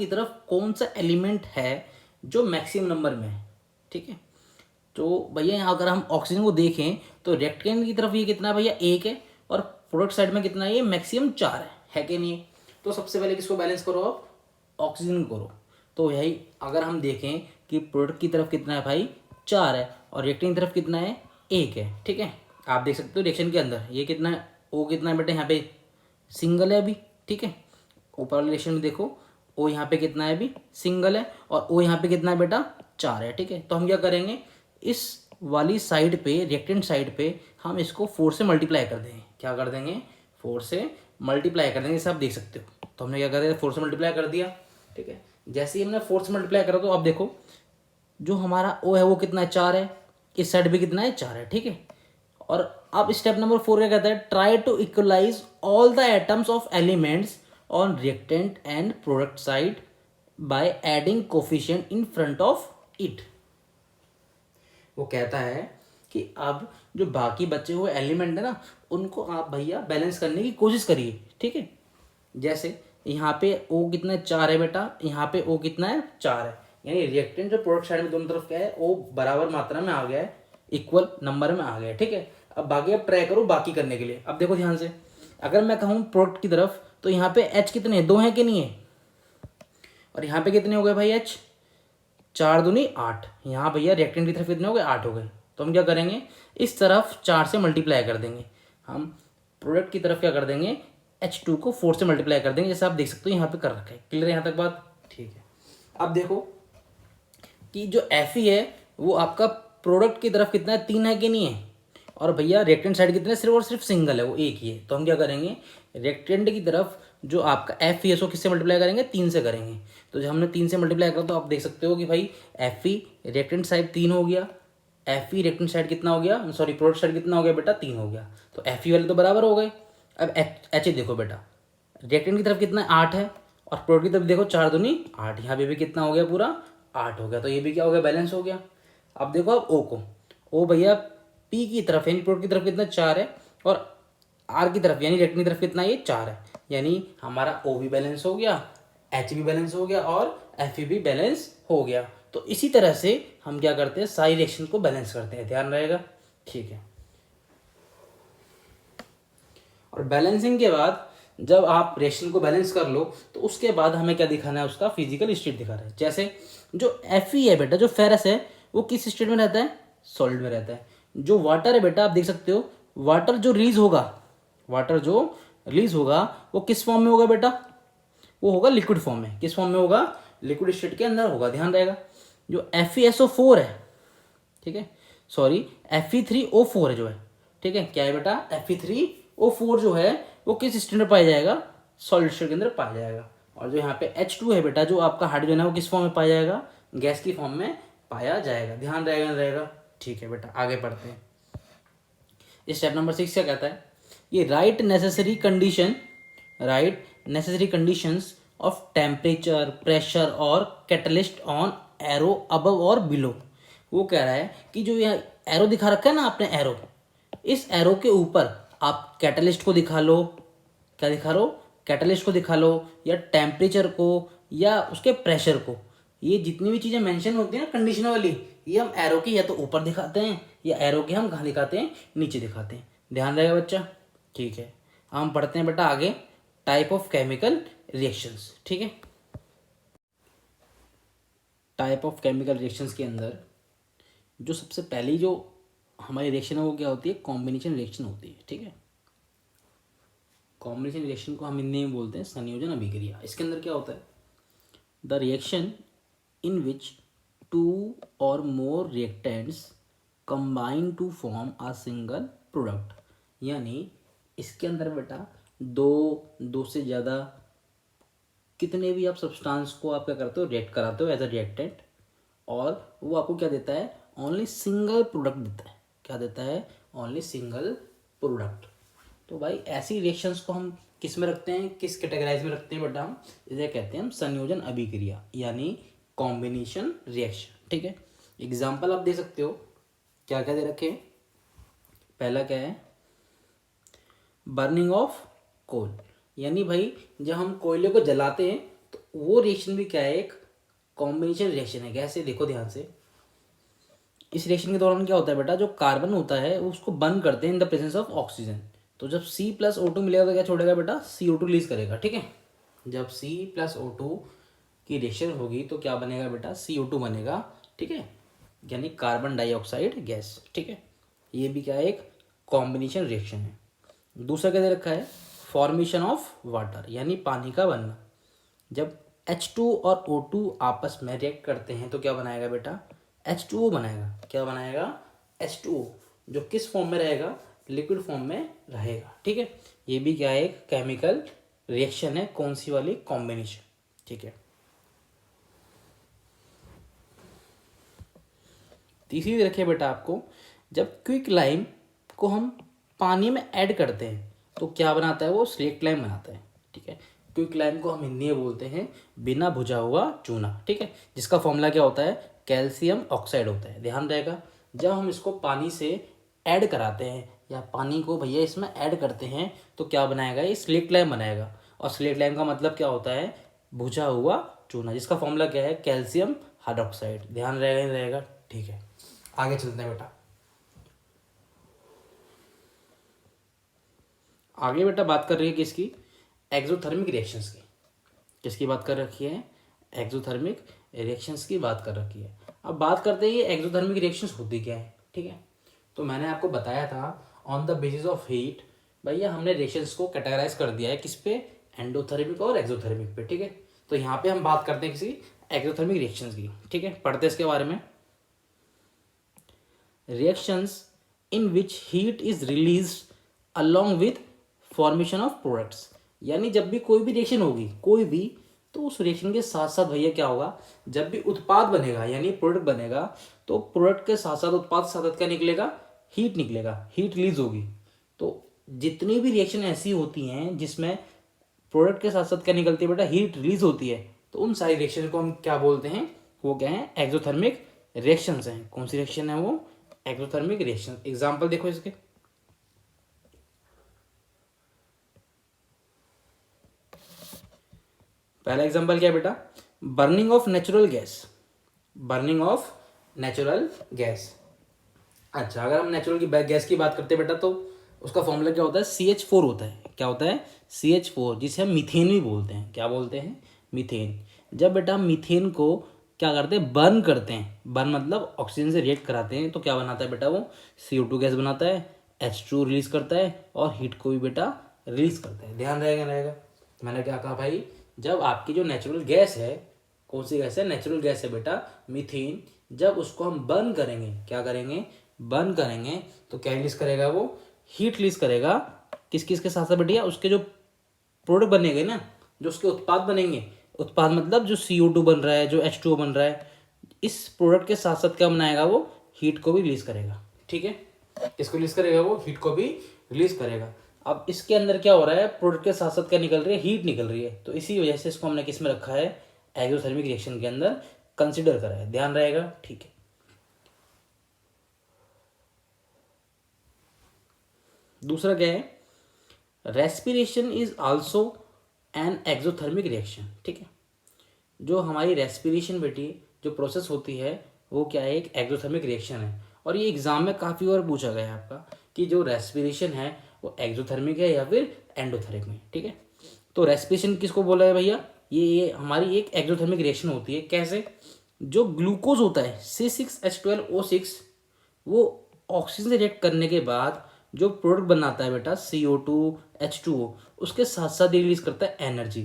तरफ कौन सा एलिमेंट है जो मैक्सिमम नंबर में है। ठीक है, तो भैया यहाँ अगर हम ऑक्सीजन को देखें तो रिएक्टेंट की तरफ ये कितना है भैया, 1 है, और प्रोडक्ट साइड में कितना है, ये मैक्सिमम 4 है कि नहीं। तो सबसे पहले किसको बैलेंस करो, आप ऑक्सीजन करो। तो यही अगर हम देखें कि प्रोडक्ट की तरफ कितना है भाई, 4 है, और रिएक्टेंट की तरफ कितना है, 1 है। ठीक है, आप देख सकते हो रिएक्शन के अंदर ये कितना है, ओ कितना है बेटा, यहाँ पे सिंगल है अभी। ठीक है, ऊपर वाले रिएक्शन में देखो ओ यहाँ पे कितना है, अभी सिंगल है, और ओ यहाँ पे कितना है बेटा, 4 है। ठीक है, तो हम क्या करेंगे, इस वाली साइड पे रिएक्टेंट साइड पे हम इसको 4 से मल्टीप्लाई कर देंगे। क्या कर देंगे, 4 से मल्टीप्लाई कर देंगे, जैसे आप देख सकते हो। तो हमने क्या कर दिया, 4 से मल्टीप्लाई कर दिया। ठीक है, जैसे ही हमने 4 से मल्टीप्लाई करा तो आप देखो जो हमारा ओ है वो कितना है, 4 है, इस साइड पे कितना है, 4 है। ठीक है, और अब स्टेप नंबर 4 क्या कहता है, try to equalise all the atoms of elements on reactant and product side by adding coefficient in front of it. वो कहता है कि अब जो बाकी बचे हुए एलिमेंट है ना, उनको आप भैया बैलेंस करने की कोशिश करिए। ठीक है, जैसे यहाँ पे ओ कितना है, 4 है बेटा, यहाँ पे ओ कितना है, 4 है, यानी रिएक्टेंट जो प्रोडक्ट साइड में दोनों तरफ क्या है, ओ बराबर मात्रा में आ गया है, इक्वल नंबर में आ गया है। ठीक है, अब बाकी आप ट्राई करो बाकी करने के लिए। अब देखो ध्यान से, अगर मैं कहूँ प्रोडक्ट की तरफ तो यहाँ पे H कितने हैं, 2 हैं कि नहीं है, और यहाँ पे कितने हो गए भाई H, 4 दूनी 8। यहाँ भैया रिएक्टेंट की तरफ कितने हो गए, 8 हो गए। तो हम क्या करेंगे, इस तरफ 4 से मल्टीप्लाई कर देंगे, हम प्रोडक्ट की तरफ क्या कर देंगे, H2 को 4 से मल्टीप्लाई कर देंगे, जैसे आप देख सकते हो यहाँ पे कर रखा है। क्लियर है यहाँ तक बात, ठीक है। अब देखो कि जो Fe है वो आपका प्रोडक्ट की तरफ कितना है, 3 है कि नहीं है, और भैया रिएक्टेंट साइड कितने, सिर्फ और सिर्फ सिंगल है, वो 1 ही है। तो हम क्या करेंगे, रिएक्टेंट की तरफ जो आपका एफ ई एस ओ किससे मल्टीप्लाई करेंगे, 3 से करेंगे। तो जब हमने 3 से मल्टीप्लाई करा तो आप देख सकते हो कि भाई एफ ई रिएक्टेंट साइड 3 हो गया, एफ ई रिएक्टेंट साइड कितना हो गया, सॉरी प्रोडक्ट साइड कितना हो गया बेटा, 3 हो गया। तो एफ ई वाले तो बराबर हो गए। अब एच देखो बेटा, रिएक्टेंट की तरफ कितना है, 8 है, और प्रोडक्ट की तरफ देखो 4 दूनी 8, यहाँ पे भी कितना हो गया, पूरा 8 हो गया। तो ये भी क्या हो गया, बैलेंस हो गया। अब देखो अब ओ को, ओ भैया पी की तरफ यानी प्रोडक्ट की तरफ कितना 4 है, और आर की तरफ यानी रिएक्टेंट की तरफ कितना, ये 4 है, यानी हमारा ओ भी बैलेंस हो गया, एच भी बैलेंस हो गया, और एफ भी बैलेंस हो गया। तो इसी तरह से हम क्या करते हैं, सारी रिएक्शन को बैलेंस करते हैं, ध्यान रहेगा, ठीक है। और बैलेंसिंग के बाद जब आप रिएक्शन को बैलेंस कर लो तो उसके बाद हमें क्या दिखाना है, उसका फिजिकल स्टेट दिखा रहा है। जैसे जो एफ है बेटा, जो फेरस है वो किस स्टेट में रहता है, सॉलिड में रहता है। जो वाटर है बेटा, आप देख सकते हो वाटर जो रिलीज होगा, वाटर जो रिलीज होगा वो किस फॉर्म में होगा बेटा, वो होगा लिक्विड फॉर्म में। किस फॉर्म में होगा, लिक्विड स्टेट के अंदर होगा, ध्यान रहेगा। जो FeSO4 है, ठीक है, सॉरी Fe3O4 है जो है, ठीक है, क्या है बेटा, Fe3O4 जो है वो किस स्टेट में पाया जाएगा, सॉलिड स्टेट के अंदर पाया जाएगा। और जो यहाँ पे H2 है बेटा, जो आपका हाइड्रोजन है वो किस फॉर्म में पाया जाएगा, गैस की फॉर्म में पाया जाएगा, ध्यान रहेगा। ठीक है बेटा, आगे पढ़ते हैं। स्टेप नंबर 6 क्या कहता है, ये right necessary conditions of temperature, pressure और कैटलिस्ट ऑन एरो अबव और बिलो। वो कह रहा है कि जो यह एरो दिखा रखा है ना आपने, एरो, इस एरो के ऊपर आप कैटलिस्ट को दिखा लो, क्या दिखा लो, कैटलिस्ट को दिखा लो, या टेम्परेचर को, या उसके प्रेशर को। ये जितनी भी चीज़ें मेंशन होती हैं ना कंडीशन वाली, ये हम एरो की या तो ऊपर दिखाते हैं, या एरो की हम कहाँ दिखाते हैं, नीचे दिखाते हैं, ध्यान रहेगा बच्चा, ठीक है। हम पढ़ते हैं बेटा आगे, टाइप ऑफ केमिकल रिएक्शंस, ठीक है। टाइप ऑफ केमिकल रिएक्शंस के अंदर जो सबसे पहली जो हमारी रिएक्शन है वो क्या होती है, कॉम्बिनेशन रिएक्शन होती है, ठीक है। कॉम्बिनेशन रिएक्शन को हम हिंदी में बोलते हैं संयोजन अभिक्रिया। इसके अंदर क्या होता है, the reaction in which two or more reactants combine to form a single product. यानी इसके अंदर बेटा दो से ज़्यादा कितने भी आप सब्सटेंस को आप क्या करते हो, रिएक्ट कराते हो एज अ रिएक्टेंट, और वो आपको क्या देता है, ओनली सिंगल प्रोडक्ट देता है। क्या देता है, ओनली सिंगल प्रोडक्ट। तो भाई ऐसी रिएक्शंस को हम किस में रखते हैं, किस कैटेगराइज में रखते हैं बेटा, हम इसे कहते हैं हम संयोजन अभिक्रिया, यानी कॉम्बिनेशन रिएक्शन, ठीक है। एग्जाम्पल आप दे सकते हो, क्या क्या दे रखे, पहला क्या है, बर्निंग ऑफ कोल, यानी भाई जब हम कोयले को जलाते हैं तो वो रिएक्शन भी क्या है, एक कॉम्बिनेशन रिएक्शन है। कैसे, देखो ध्यान से, इस रिएक्शन के दौरान क्या होता है बेटा, जो कार्बन होता है उसको बर्न करते हैं in the presence of oxygen. तो जब C+O2 मिलेगा तो क्या छोड़ेगा बेटा, CO2 रिलीज करेगा, ठीक है। जब C+O2 की रिएक्शन होगी तो क्या बनेगा बेटा, CO2 बनेगा, ठीक है, यानी कार्बन डाइऑक्साइड गैस, ठीक है। ये भी क्या है, एक कॉम्बिनेशन रिएक्शन है। दूसरा क्या दे रखा है, फॉर्मेशन ऑफ वाटर, यानी पानी का बनना। जब H2 और O2 आपस में रिएक्ट करते हैं तो क्या बनाएगा बेटा, H2O बनाएगा। क्या बनाएगा, H2O, जो किस फॉर्म में रहेगा, लिक्विड फॉर्म में रहेगा, ठीक है। ये भी क्या है, एक केमिकल रिएक्शन है, कौन सी वाली, कॉम्बिनेशन, ठीक है। तीसरी रखिए बेटा आपको, जब क्विक लाइम को हम पानी में ऐड करते हैं तो क्या बनाता है, वो स्लेट लाइम बनाता है, ठीक है। क्विक लाइम को हम हिंदी में बोलते हैं बिना भुजा हुआ चूना, ठीक है, जिसका फॉर्मूला क्या होता है, कैल्शियम ऑक्साइड होता है, ध्यान रहेगा। जब हम इसको पानी से ऐड कराते हैं, या पानी को भैया इसमें ऐड करते हैं तो क्या बनाएगा, ये स्लेट लाइम बनाएगा। और स्लेट लाइम का मतलब क्या होता है, भुजा हुआ चूना, जिसका फॉर्मूला क्या है, कैल्शियम हाइड्रोक्साइड, ध्यान रहेगा, नहीं रहेगा, ठीक है। आगे चलते हैं बेटा, आगे बेटा बात कर रही है किसकी, एक्सोथर्मिक रिएक्शंस की। किसकी बात कर रखी है, एक्सोथर्मिक रिएक्शंस की बात कर रखी है। अब बात करते हैं ये एक्सोथर्मिक रिएक्शंस होती क्या है, ठीक है। तो मैंने आपको बताया था on the basis of heat, भैया हमने रिएक्शंस को कैटेगराइज कर दिया है किस पे, एंडोथर्मिक और एक्सोथर्मिक पे, ठीक है। तो यहाँ पे हम बात करते हैं किसी एक्सोथर्मिक रिएक्शंस की, ठीक है, पढ़ते हैं इसके बारे में। Reactions in which heat is released along with formation of products, यानी जब भी कोई भी रिएक्शन होगी कोई भी, तो उस रिएक्शन के साथ साथ भैया क्या होगा, जब भी उत्पाद बनेगा यानी प्रोडक्ट बनेगा, तो प्रोडक्ट के साथ साथ उत्पाद साथ साथ क्या निकलेगा, हीट निकलेगा, हीट रिलीज होगी। तो जितनी भी रिएक्शन ऐसी होती हैं जिसमें प्रोडक्ट के साथ साथ क्या निकलती है बेटा, हीट रिलीज होती है, तो उन सारी रिएक्शन को हम क्या बोलते हैं, वो क्या है, एक्सोथर्मिक रिएक्शंस हैं। कौन सी रिएक्शन है वो, एक्सोथर्मिक रिएक्शन। एग्जांपल देखो इसके, पहला एग्जांपल क्या है बेटा, burning of natural gas, burning of natural gas. अच्छा, अगर हम नेचुरल की गैस की बात करते हैं बेटा, तो उसका फॉर्मूला क्या होता है, CH4 होता है। क्या होता है, CH4, जिसे हम मीथेन भी बोलते हैं। क्या बोलते हैं, मीथेन। जब बेटा हम मीथेन को क्या करते हैं, बर्न करते हैं, बर्न मतलब ऑक्सीजन से रिएक्ट कराते हैं, तो क्या बनाता है बेटा, वो CO2 गैस बनाता है, H2 रिलीज करता है, और हीट को भी बेटा रिलीज करता है। ध्यान रहेगा। मैंने क्या कहा भाई, जब आपकी जो नेचुरल गैस है, कौन सी गैस है, नेचुरल गैस है बेटा, मीथेन, जब उसको हम बर्न करेंगे, क्या करेंगे, बर्न करेंगे, तो क्या रिलीज करेगा, वो हीट रिलीज करेगा। किस किस के साथ साथ बेटिया, उसके जो प्रोडक्ट बनेंगे ना, जो उसके उत्पाद बनेंगे, उत्पाद मतलब जो CO2 बन रहा है, जो H2O बन रहा है, इस प्रोडक्ट के साथ साथ क्या बनाएगा, वो हीट को भी रिलीज करेगा। ठीक है, किसको रिलीज करेगा, वो हीट को भी रिलीज करेगा। अब इसके अंदर क्या हो रहा है, प्रोडक्ट के साथ साथ क्या निकल रही है, हीट निकल रही है, तो इसी वजह से इसको हमने किस में रखा है, एक्सोथर्मिक रिएक्शन के अंदर कंसिडर करा है। ध्यान रहेगा, ठीक है। दूसरा क्या है, respiration is also an exothermic reaction. ठीक है, जो हमारी रेस्पिरेशन बेटी जो प्रोसेस होती है, वो क्या है, एक एक्सोथर्मिक रिएक्शन है। और ये एग्जाम में काफ़ी बार पूछा गया है आपका कि जो रेस्पिरेशन है वो एक्सोथर्मिक है या फिर एंडोथर्मिक में। ठीक है, तो रेस्पिरेशन किसको बोला है भैया, ये हमारी एक एक्सोथर्मिक रिएक्शन होती है। कैसे, जो ग्लूकोज होता है C6H12O6, वो ऑक्सीजन से रिएक्ट करने के बाद जो प्रोडक्ट बनाता है बेटा CO2 H2O, उसके साथ साथ रिलीज करता है एनर्जी।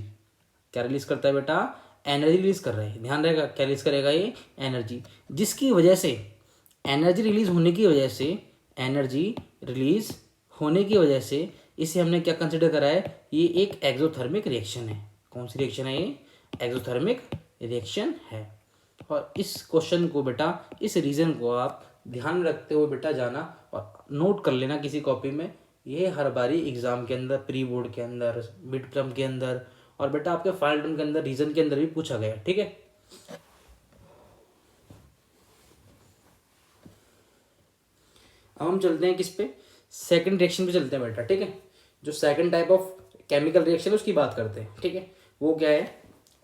क्या रिलीज करता है बेटा, एनर्जी रिलीज कर रहा है। ध्यान रहेगा, क्या रिलीज करेगा, ये एनर्जी, जिसकी वजह से एनर्जी रिलीज होने की वजह से, एनर्जी रिलीज होने की वजह से इसे हमने क्या कंसिडर करा है, ये एक एक्सोथर्मिक रिएक्शन है। कौन सी रिएक्शन है, ये एक्सोथर्मिक रिएक्शन है। और इस क्वेश्चन को बेटा, इस रीजन को आप ध्यान में रखते हुए बेटा जाना और नोट कर लेना किसी कॉपी में। ये हर बारी एग्जाम के अंदर, प्री बोर्ड के अंदर, मिड टर्म के अंदर, और बेटा आपके फाइनल टर्म के अंदर, रीजन के अंदर भी पूछा गया। ठीक है, अब हम चलते हैं किस पे, सेकंड रिएक्शन पे चलते हैं बेटा। ठीक है, जो second type of chemical reaction है उसकी बात करते हैं। ठीक है, वो क्या है,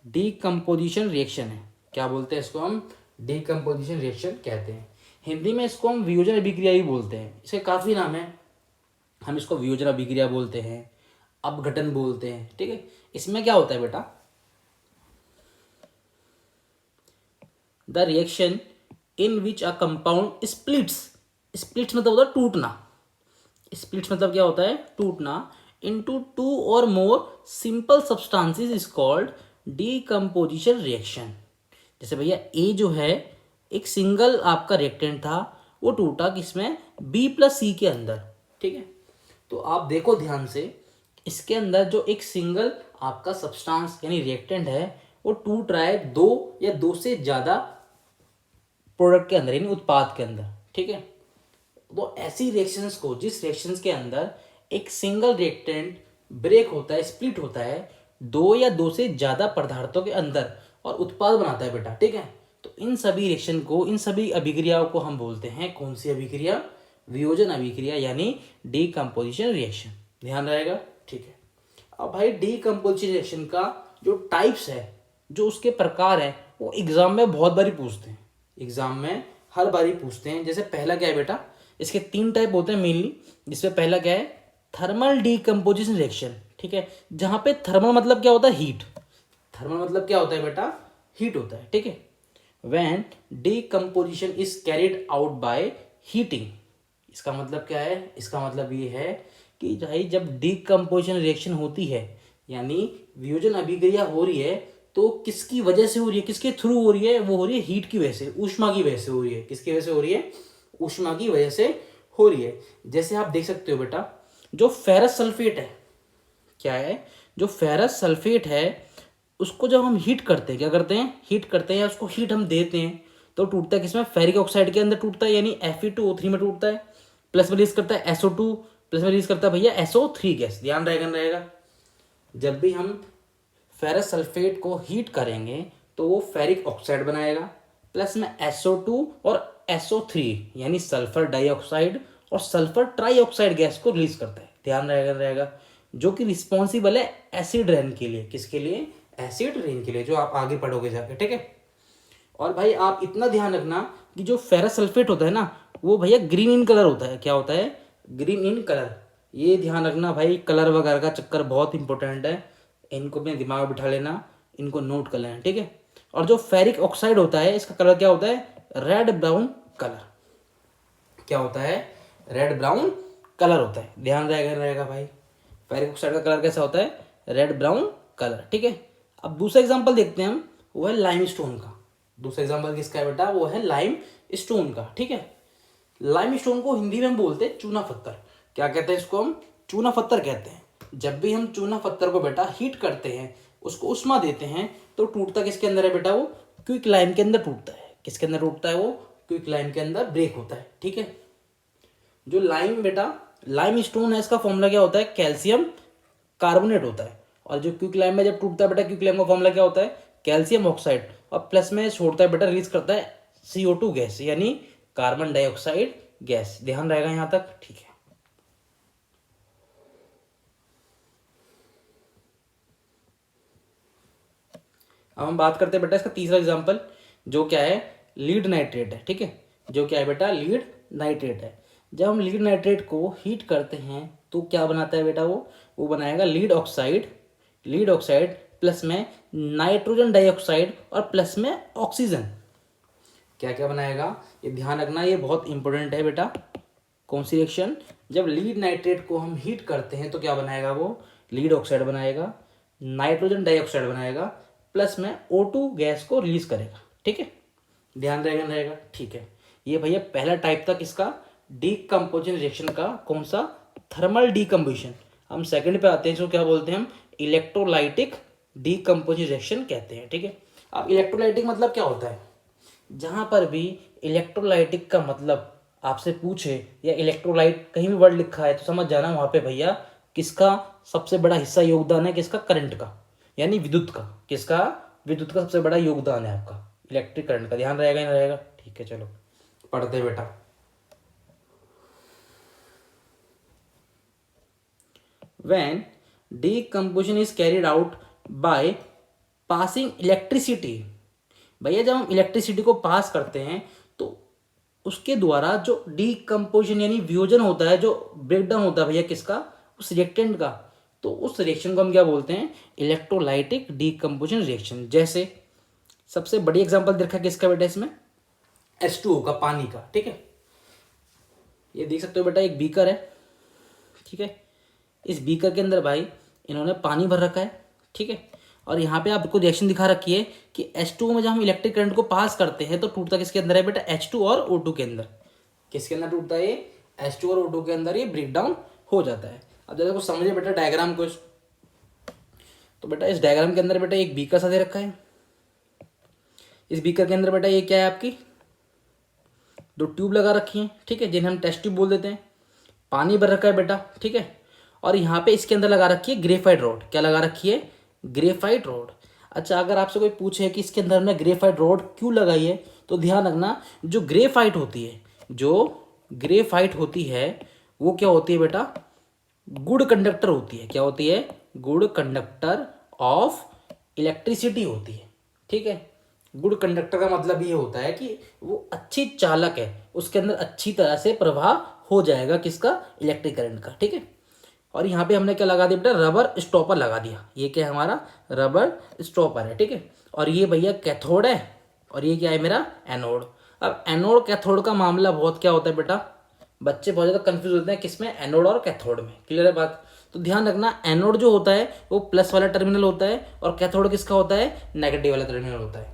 डीकम्पोजिशन रिएक्शन है। क्या बोलते हैं इसको हम, डीकम्पोजिशन रिएक्शन कहते हैं। हिंदी में इसको हम वियोजन अभिक्रिया भी बोलते हैं। इसके काफ़ी नाम है, हम इसको वियोजन अभिक्रिया बोलते हैं, अपघटन बोलते हैं। ठीक है, इसमें क्या होता है बेटा, the reaction in which a compound splits, splits मतलब होता है टूटना, स्प्लिट्स मतलब क्या होता है, टूटना, into two or more simple substances is called decomposition reaction. जैसे भैया ए जो है, एक सिंगल आपका रिएक्टेंट था, वो टूटा किसमें, B+C के अंदर। ठीक है, तो आप देखो ध्यान से, इसके अंदर जो एक सिंगल आपका सब्सटेंस यानी रिएक्टेंट है, वो टूट रहा है दो या दो से ज्यादा प्रोडक्ट के अंदर यानी उत्पाद के अंदर। ठीक है, तो ऐसी रिएक्शंस को, जिस रिएक्शंस के अंदर एक सिंगल रिएक्टेंट ब्रेक होता है, स्प्लिट होता है दो या दो से ज्यादा पदार्थों के अंदर और उत्पाद बनाता है बेटा। ठीक है, तो इन सभी रिएक्शन को, इन सभी अभिक्रियाओं को हम बोलते हैं कौन सी अभिक्रिया, वियोजन अभिक्रिया यानी डीकम्पोजिशन रिएक्शन। ध्यान रहेगा, ठीक है। अब भाई डीकम्पोजिशन रिएक्शन का जो टाइप्स है, जो उसके प्रकार है, वो एग्जाम में बहुत बारी पूछते हैं, एग्जाम में हर बारी पूछते हैं। जैसे पहला क्या है बेटा, इसके 3 टाइप होते हैं मेनली, जिसमें पहला क्या है, थर्मल डीकम्पोजिशन रिएक्शन। ठीक है, जहां पे थर्मल मतलब क्या होता है, हीट, थर्मल मतलब क्या होता है बेटा, हीट होता है। ठीक है, when decomposition is carried out by heating, इसका मतलब क्या है, इसका मतलब ये है कि भाई जब डीकम्पोजिशन रिएक्शन होती है यानी वियोजन अभिक्रिया हो रही है, तो किसकी वजह से हो रही है, किसके थ्रू हो रही है, वो हो रही है हीट की वजह से, ऊष्मा की वजह से हो रही है। किसकी वजह से हो रही है, ऊष्मा की वजह से हो रही है। जैसे आप देख सकते हो बेटा, जो फेरस सल्फेट है, क्या है, जो फेरस सल्फेट है उसको जब हम हीट करते हैं, क्या करते हैं, हीट करते हैं या उसको हीट हम देते हैं तो टूटता है किसमें, फेरिक ऑक्साइड के अंदर टूटता है, यानी Fe2O3 में टूटता है। प्लस में रिलीज करता है SO2, प्लस में रिलीज करता है भैया SO3 गैस। ध्यान रहेगा जब भी हम फेरस सल्फेट को हीट करेंगे तो वो फेरिक ऑक्साइड बनाएगा, प्लस में SO2 और SO3 यानी सल्फर डाइऑक्साइड और सल्फर ट्राइऑक्साइड गैस को रिलीज करता है। ध्यान रहेगा जो कि रिस्पॉन्सिबल है एसिड रेन के लिए। किसके लिए, एसिड रेन के लिए, जो आप आगे पढ़ोगे जाके, ठीक है। और भाई आप इतना ध्यान रखना कि जो फेरस सल्फेट होता है ना वो भैया ग्रीन इन कलर होता है। क्या होता है, ग्रीन इन कलर। ये ध्यान रखना भाई, कलर वगैरह का चक्कर बहुत इंपॉर्टेंट है, इनको अपने दिमाग में बिठा लेना, इनको नोट कर लेना, ठीक है। और जो फेरिक ऑक्साइड होता है इसका कलर क्या होता है, रेड ब्राउन कलर। क्या होता है, रेड ब्राउन कलर होता है। ध्यान रहेगा भाई, फेरिक ऑक्साइड का कलर कैसा होता है, रेड ब्राउन कलर, ठीक है। अब दूसरा एग्जांपल देखते हैं हम, वो है लाइम स्टोन का। दूसरा एग्जांपल किसका है बेटा, वो है लाइम स्टोन का, ठीक है। लाइम स्टोन को हिंदी में हम बोलते हैं चूना पत्थर। क्या कहते हैं इसको, हम चूना पत्थर कहते हैं। जब भी हम चूना पत्थर को बेटा हीट करते हैं, उसको उष्मा देते हैं तो टूटता किसके अंदर है बेटा, वो क्विक लाइम के अंदर टूटता है। किसके अंदर टूटता है, वो क्विक लाइम के अंदर ब्रेक होता है, ठीक है। जो लाइम बेटा, लाइम स्टोन है, इसका फॉर्मूला क्या होता है, कैल्शियम कार्बोनेट होता है। और जो क्विक लाइम में जब टूटता है बेटा, क्विक लाइम का फॉर्मूला क्या होता है, कैल्शियम ऑक्साइड, और प्लस में छोड़ता है बेटा, रिलीज करता है CO2 गैस, यानी कार्बन डाइऑक्साइड गैस। ध्यान रहेगा यहां तक, ठीक है। अब हम बात करते हैं बेटा इसका तीसरा एग्जांपल, जो क्या है, लीड नाइट्रेट है, ठीक है। जो क्या है बेटा, लीड नाइट्रेट है। जब हम लीड नाइट्रेट को हीट करते हैं तो क्या बनाता है बेटा, वो बनाएगा lead oxide, lead oxide plus में नाइट्रोजन डाइऑक्साइड और प्लस में ऑक्सीजन। क्या क्या बनाएगा, ये ध्यान रखना, ये बहुत इंपॉर्टेंट है बेटा। कौन सी रिएक्शन, जब लीड नाइट्रेट को हम हीट करते हैं तो क्या बनाएगा, वो लीड ऑक्साइड बनाएगा, नाइट्रोजन डाइऑक्साइड बनाएगा, प्लस में O2 गैस को रिलीज करेगा, ठीक है। ध्यान रहेगा, ठीक है। ये भैया पहला टाइप था किसका, डीकम्पोजिशन रिएक्शन का। कौन सा, थर्मल डीकम्पोजिशन। हम सेकंड पे आते हैं, इसको क्या बोलते हैं हम, इलेक्ट्रोलाइटिक डीकम्पोजिशन रिएक्शन कहते हैं, ठीक है। अब इलेक्ट्रोलाइटिक मतलब क्या होता है, जहां पर भी इलेक्ट्रोलाइटिक का मतलब आपसे पूछे या इलेक्ट्रोलाइट कहीं भी वर्ड लिखा है तो समझ जाना वहां पे भैया किसका सबसे बड़ा हिस्सा योगदान है, किसका, करंट का, यानी विद्युत का। किसका, विद्युत का सबसे बड़ा योगदान है आपका, इलेक्ट्रिक करंट का। ध्यान रहेगा ही नहीं रहेगा, ठीक है। चलो पढ़ते बेटा। When decomposition is carried out by passing electricity, भैया जब हम इलेक्ट्रिसिटी को पास करते हैं तो उसके द्वारा जो डीकम्पोजिशन यानी वियोजन होता है, जो ब्रेकडाउन होता है भैया किसका, उस रिएक्टेंट का, तो उस रिएक्शन को हम क्या बोलते हैं, इलेक्ट्रोलाइटिक डीकम्पोजिशन रिएक्शन। जैसे सबसे बड़ी एग्जांपल देखा किसका बेटा, इसमें H2O का, पानी का, ठीक है। ये देख सकते हो बेटा, एक बीकर है, ठीक है। इस बीकर के अंदर भाई इन्होंने पानी भर रखा है, ठीक है। और यहाँ पे आपको रिएक्शन दिखा रखी है कि H2O में जब हम इलेक्ट्रिक करंट को पास करते हैं तो टूटता किसके अंदर है बेटा, H2 और O2 के अंदर। किसके अंदर टूटता है, H2 और O2 के अंदर ये ब्रेक डाउन हो जाता है। अब जैसे कुछ समझे बेटा डायग्राम को, तो बेटा इस डायग्राम के अंदर बेटा एक बीकर सा दे रखा है। इस बीकर के अंदर बेटा ये क्या है, आपकी दो ट्यूब लगा रखी हैं, ठीक है, जिन्हें हम टेस्ट ट्यूब बोल देते हैं। पानी भर रखा है बेटा, ठीक है। और यहाँ पे इसके अंदर लगा रखी है ग्रेफाइट रोड। क्या लगा रखी है, ग्रेफाइट रोड। अच्छा, अगर आपसे कोई पूछे कि इसके अंदर हमने ग्रेफाइट रोड क्यों लगाई है, तो ध्यान रखना, जो ग्रेफाइट होती है, जो ग्रेफाइट होती है वो क्या होती है बेटा, गुड कंडक्टर होती है। क्या होती है, गुड कंडक्टर ऑफ इलेक्ट्रिसिटी होती है, ठीक है। गुड कंडक्टर का मतलब ये होता है कि वो अच्छी चालक है, उसके अंदर अच्छी तरह से प्रवाह हो जाएगा किसका, इलेक्ट्रिक करंट का, ठीक है। और यहाँ पे हमने क्या लगा दिया बेटा, रबर स्टॉपर लगा दिया। ये क्या है, हमारा रबर स्टॉपर है, ठीक है। और ये भैया कैथोड है और ये क्या है मेरा एनोड। अब एनोड कैथोड का मामला बहुत क्या होता है बेटा, बच्चे बहुत ज़्यादा कंफ्यूज होते हैं किसमें, एनोड और कैथोड में। क्लियर है बात, तो ध्यान रखना, एनोड जो होता है वो प्लस वाला टर्मिनल होता है और कैथोड किसका होता है, नेगेटिव वाला टर्मिनल होता है।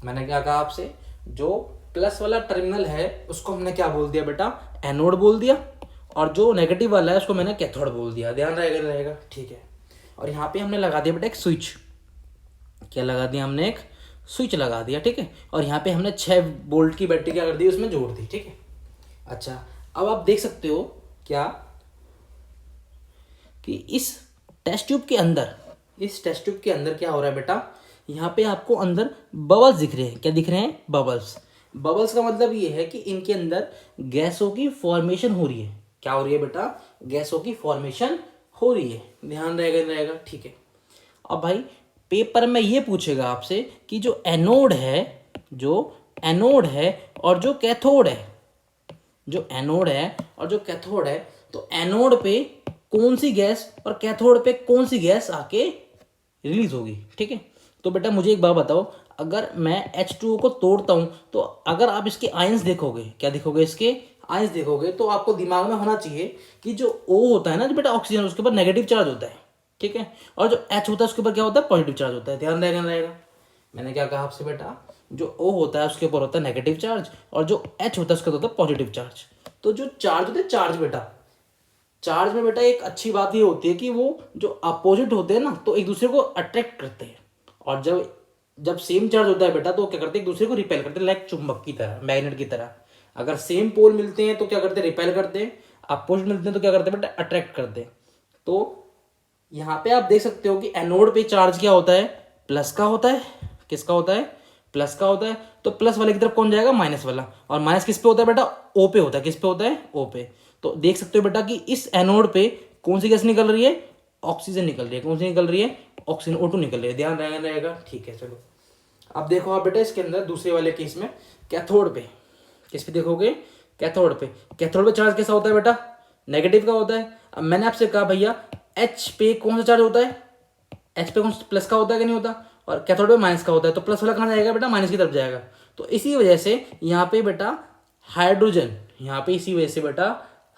मैंने क्या कहा आपसे, जो प्लस वाला टर्मिनल है उसको हमने क्या बोल दिया बेटा, एनोड बोल दिया, और जो नेगेटिव वाला है उसको मैंने कैथोड बोल दिया। ध्यान रहेगा, ठीक है। और यहाँ पे हमने लगा दिया बेटा एक स्विच। क्या लगा दिया हमने? एक स्विच लगा दिया, ठीक है। और यहाँ पे हमने 6 वोल्ट की बैटरी क्या कर दी, उसमें जोड़ दी, ठीक है। अच्छा, अब आप देख सकते हो क्या कि इस टेस्ट ट्यूब के अंदर, इस टेस्ट ट्यूब के अंदर क्या हो रहा है बेटा, यहाँ पे आपको अंदर बबल्स दिख रहे हैं। क्या दिख रहे हैं? बबल्स। बबल्स का मतलब ये है कि इनके अंदर गैसों की फॉर्मेशन हो रही है। क्या हो रही है बेटा? गैसों की फॉर्मेशन हो रही है। ध्यान रहेगा, ठीक है। अब भाई पेपर में ये पूछेगा आपसे कि जो एनोड है, जो एनोड है और जो कैथोड है, जो एनोड है और जो कैथोड है, तो एनोड पे कौन सी गैस और कैथोड पे कौन सी गैस आके रिलीज होगी, ठीक है। तो बेटा मुझे एक बात बताओ, अगर मैं H2O को तोड़ता हूं तो अगर आप इसके आयंस देखोगे, क्या देखोगे? इसके आयंस देखोगे, तो आपको दिमाग में होना चाहिए कि जो O होता है ना जो बेटा ऑक्सीजन, उसके ऊपर नेगेटिव चार्ज होता है, ठीक है। और जो H होता है उसके ऊपर क्या होता है? पॉजिटिव चार्ज होता है। ध्यान रहेगा। मैंने क्या कहा आपसे बेटा? जो O होता है उसके ऊपर होता है नेगेटिव चार्ज और जो H होता है उसके ऊपर होता है पॉजिटिव चार्ज। तो जो चार्ज होते हैं, चार्ज बेटा, चार्ज में बेटा एक अच्छी बात ये होती है कि वो जो अपोजिट होते हैं ना, तो एक दूसरे को अट्रैक्ट करते हैं। और जब जब सेम चार्ज होता है बेटा, तो क्या करते हैं? एक दूसरे को रिपेल करते हैं, लाइक चुंबक की तरह, मैग्नेट की तरह। अगर सेम पोल मिलते हैं तो क्या करते हैं? रिपेल करते हैं। अपोजिट मिलते हैं तो क्या करते हैं बेटा? अट्रैक्ट करते हैं। तो यहाँ पे आप देख सकते हो कि एनोड पे चार्ज क्या होता है? प्लस का होता है। किसका होता है? प्लस का होता है। तो प्लस वाले की तरफ कौन जाएगा? माइनस वाला। और माइनस किस पे होता है बेटा? ओ पे होता है। किस पे होता है? ओ पे। तो देख सकते हो बेटा कि इस एनोड पे कौन सी गैस निकल रही है? ऑक्सीजन निकल रही है। कौन सी निकल रही है? ऑक्सीजन, O2 निकल रही है। ध्यान रहेगा, ठीक है। चलो अब देखो आप बेटा इसके अंदर दूसरे वाले केस में कैथोड पे, किस पे देखोगे? कैथोड पे। कैथोड पे चार्ज कैसा होता है बेटा? नेगेटिव का होता है। अब मैंने आपसे कहा भैया H पे कौन सा चार्ज होता है? H पे कौन सा? प्लस का होता है कि नहीं होता? और कैथोड पे माइनस का होता है। तो प्लस वाला कहाँ जाएगा बेटा? माइनस की तरफ जाएगा। तो इसी वजह से यहाँ पे बेटा हाइड्रोजन, यहाँ पे इसी वजह से बेटा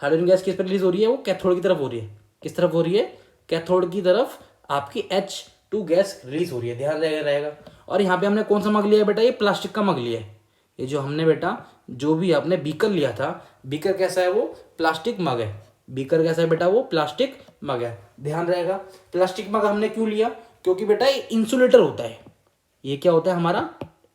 हाइड्रोजन गैस किस पर रिलीज हो रही है? वो कैथोड की तरफ हो रही है। किस तरफ हो रही है? कैथोड की तरफ आपकी H2 गैस रिलीज हो रही है। ध्यान रहेगा। और यहाँ पे हमने कौन सा मग लिया है बेटा? ये प्लास्टिक का मग लिया है। ये जो हमने बेटा जो भी आपने बीकर लिया था, बीकर कैसा है? वो प्लास्टिक मग है। बीकर कैसा है बेटा? वो प्लास्टिक मग है। ध्यान रहेगा। प्लास्टिक मग हमने क्यों लिया? क्योंकि बेटा ये इंसुलेटर होता है। ये क्या होता है हमारा?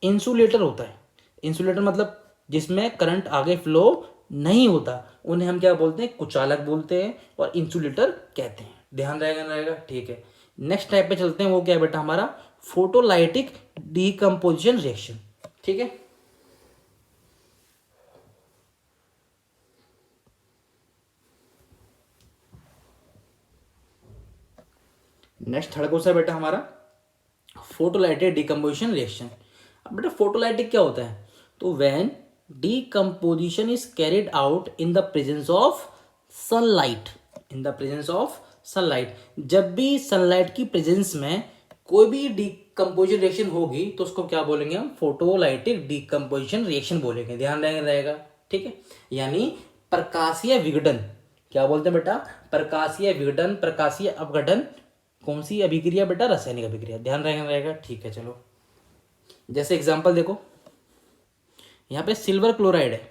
इंसुलेटर होता है। इंसुलेटर मतलब जिसमें करंट आगे फ्लो नहीं होता, उन्हें हम क्या बोलते हैं? कुचालक बोलते हैं और इंसुलेटर कहते हैं। ध्यान रहेगा, ठीक है। नेक्स्ट टाइप पे चलते हैं। वो क्या है बेटा? हमारा फोटोलाइटिक डीकम्पोजिशन रिएक्शन, ठीक है। नेक्स्ट थर्ड क्वेश्चन है बेटा हमारा फोटोलाइटिक डीकम्पोजिशन रिएक्शन। अब बेटा फोटोलाइटिक क्या होता है? तो when decomposition is carried out in the presence of sunlight, in the presence of sunlight. जब भी सनलाइट की प्रेजेंस में कोई भी डीकम्पोजिशन रिएक्शन होगी तो उसको क्या बोलेंगे हम? फोटोलाइटिक डीकम्पोजिशन रिएक्शन बोलेंगे। ध्यान रहेगा, ठीक है। यानी प्रकाशीय विघटन, क्या बोलते हैं बेटा? प्रकाशीय विघटन, प्रकाशीय अपघटन। कौन सी अभिक्रिया बेटा? रासायनिक अभिक्रिया। ध्यान रहेगा, ठीक है। चलो जैसे एग्जांपल देखो, यहाँ पे सिल्वर क्लोराइड है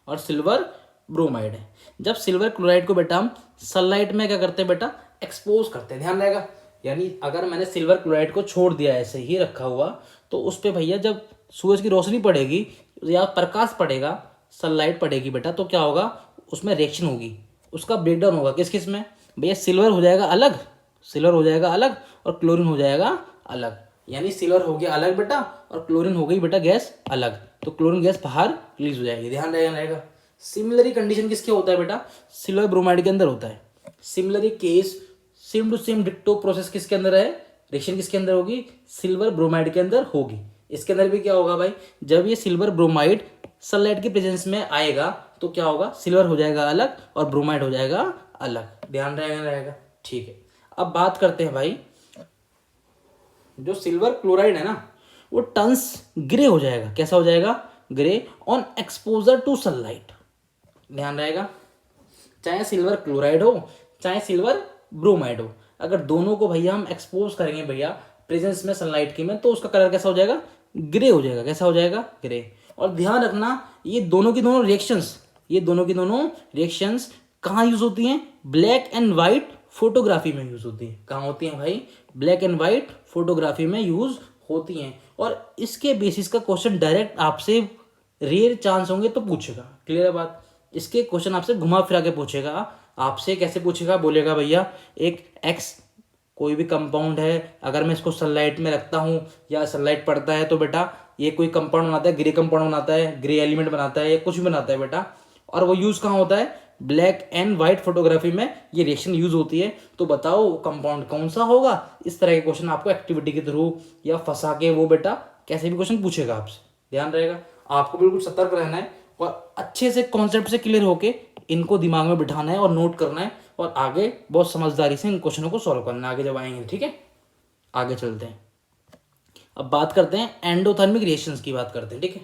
और सिल्वर ब्रोमाइड है। जब सिल्वर क्लोराइड को बेटा हम सनलाइट में क्या करते हैं बेटा? एक्सपोज करते हैं। ध्यान रहेगा। यानी अगर मैंने सिल्वर क्लोराइड को छोड़ दिया ऐसे ही रखा हुआ, तो उस पर भैया जब सूरज की रोशनी पड़ेगी या प्रकाश पड़ेगा, सनलाइट पड़ेगी बेटा, तो क्या होगा? उसमें रिएक्शन होगी, उसका ब्रेकडाउन होगा। किस किस में भैया? सिल्वर हो जाएगा अलग, सिल्वर हो जाएगा अलग और क्लोरीन हो जाएगा अलग। यानी सिल्वर हो गया अलग बेटा और क्लोरीन हो गई बेटा गैस अलग। तो क्लोरीन गैस बाहर रिलीज हो जाएगी। ध्यान रहेगा। सिमिलरी कंडीशन किसके होता है बेटा? सिल्वर ब्रोमाइड के अंदर होता है। Similarly case, same to same डिक्टो प्रोसेस किसके अंदर है? रिएक्शन किसके अंदर होगी? सिल्वर ब्रोमाइड के अंदर होगी। इसके अंदर भी क्या होगा भाई? जब ये सिल्वर ब्रोमाइड सनलाइट की प्रेजेंस में आएगा तो क्या होगा? सिल्वर हो जाएगा अलग और ब्रोमाइड हो जाएगा अलग। ध्यान रहेगा, ठीक है। अब बात करते हैं भाई, जो सिल्वर क्लोराइड है ना, वो टर्न्स ग्रे हो जाएगा। कैसा हो जाएगा? Grey on exposure to sunlight. ध्यान रहेगा। चाहे सिल्वर क्लोराइड हो चाहे सिल्वर ब्रोमाइड हो, अगर दोनों को भैया हम एक्सपोज करेंगे भैया प्रेजेंस में सनलाइट की में, तो उसका कलर कैसा हो जाएगा? ग्रे हो जाएगा। कैसा हो जाएगा? ग्रे। और ध्यान रखना, ये दोनों की दोनों रिएक्शंस, ये दोनों की दोनों रिएक्शंस कहाँ यूज होती हैं? ब्लैक एंड व्हाइट फोटोग्राफी में यूज होती है। कहाँ होती हैं भाई? ब्लैक एंड वाइट फोटोग्राफी में यूज होती हैं। और इसके बेसिस का क्वेश्चन डायरेक्ट आपसे रेयर चांस होंगे तो पूछेगा। क्लियर है बात? इसके क्वेश्चन आपसे घुमा फिरा के पूछेगा। आपसे कैसे पूछेगा? बोलेगा भैया एक एक्स कोई भी कंपाउंड है, अगर मैं इसको सनलाइट में रखता हूँ या सनलाइट पड़ता है तो बेटा ये कोई कंपाउंड बनाता है, ग्रे कंपाउंड बनाता है, ग्रे एलिमेंट बनाता है या कुछ भी बनाता है बेटा। और वो यूज कहाँ होता है? ब्लैक एंड व्हाइट फोटोग्राफी में ये रिएक्शन यूज होती है। तो बताओ कंपाउंड कौन सा होगा? इस तरह के क्वेश्चन आपको एक्टिविटी के थ्रू या फंसा के वो बेटा कैसे भी क्वेश्चन पूछेगा आपसे। ध्यान रहेगा, आपको बिल्कुल सतर्क रहना है और अच्छे से कॉन्सेप्ट से क्लियर होके इनको दिमाग में बिठाना है और नोट करना है और आगे बहुत समझदारी से इन क्वेश्चनों को सॉल्व करना है आगे जब आएंगे। ठीक है, आगे चलते हैं। अब बात करते हैं एंडोथर्मिक रिएक्शंस की बात करते हैं। ठीक है,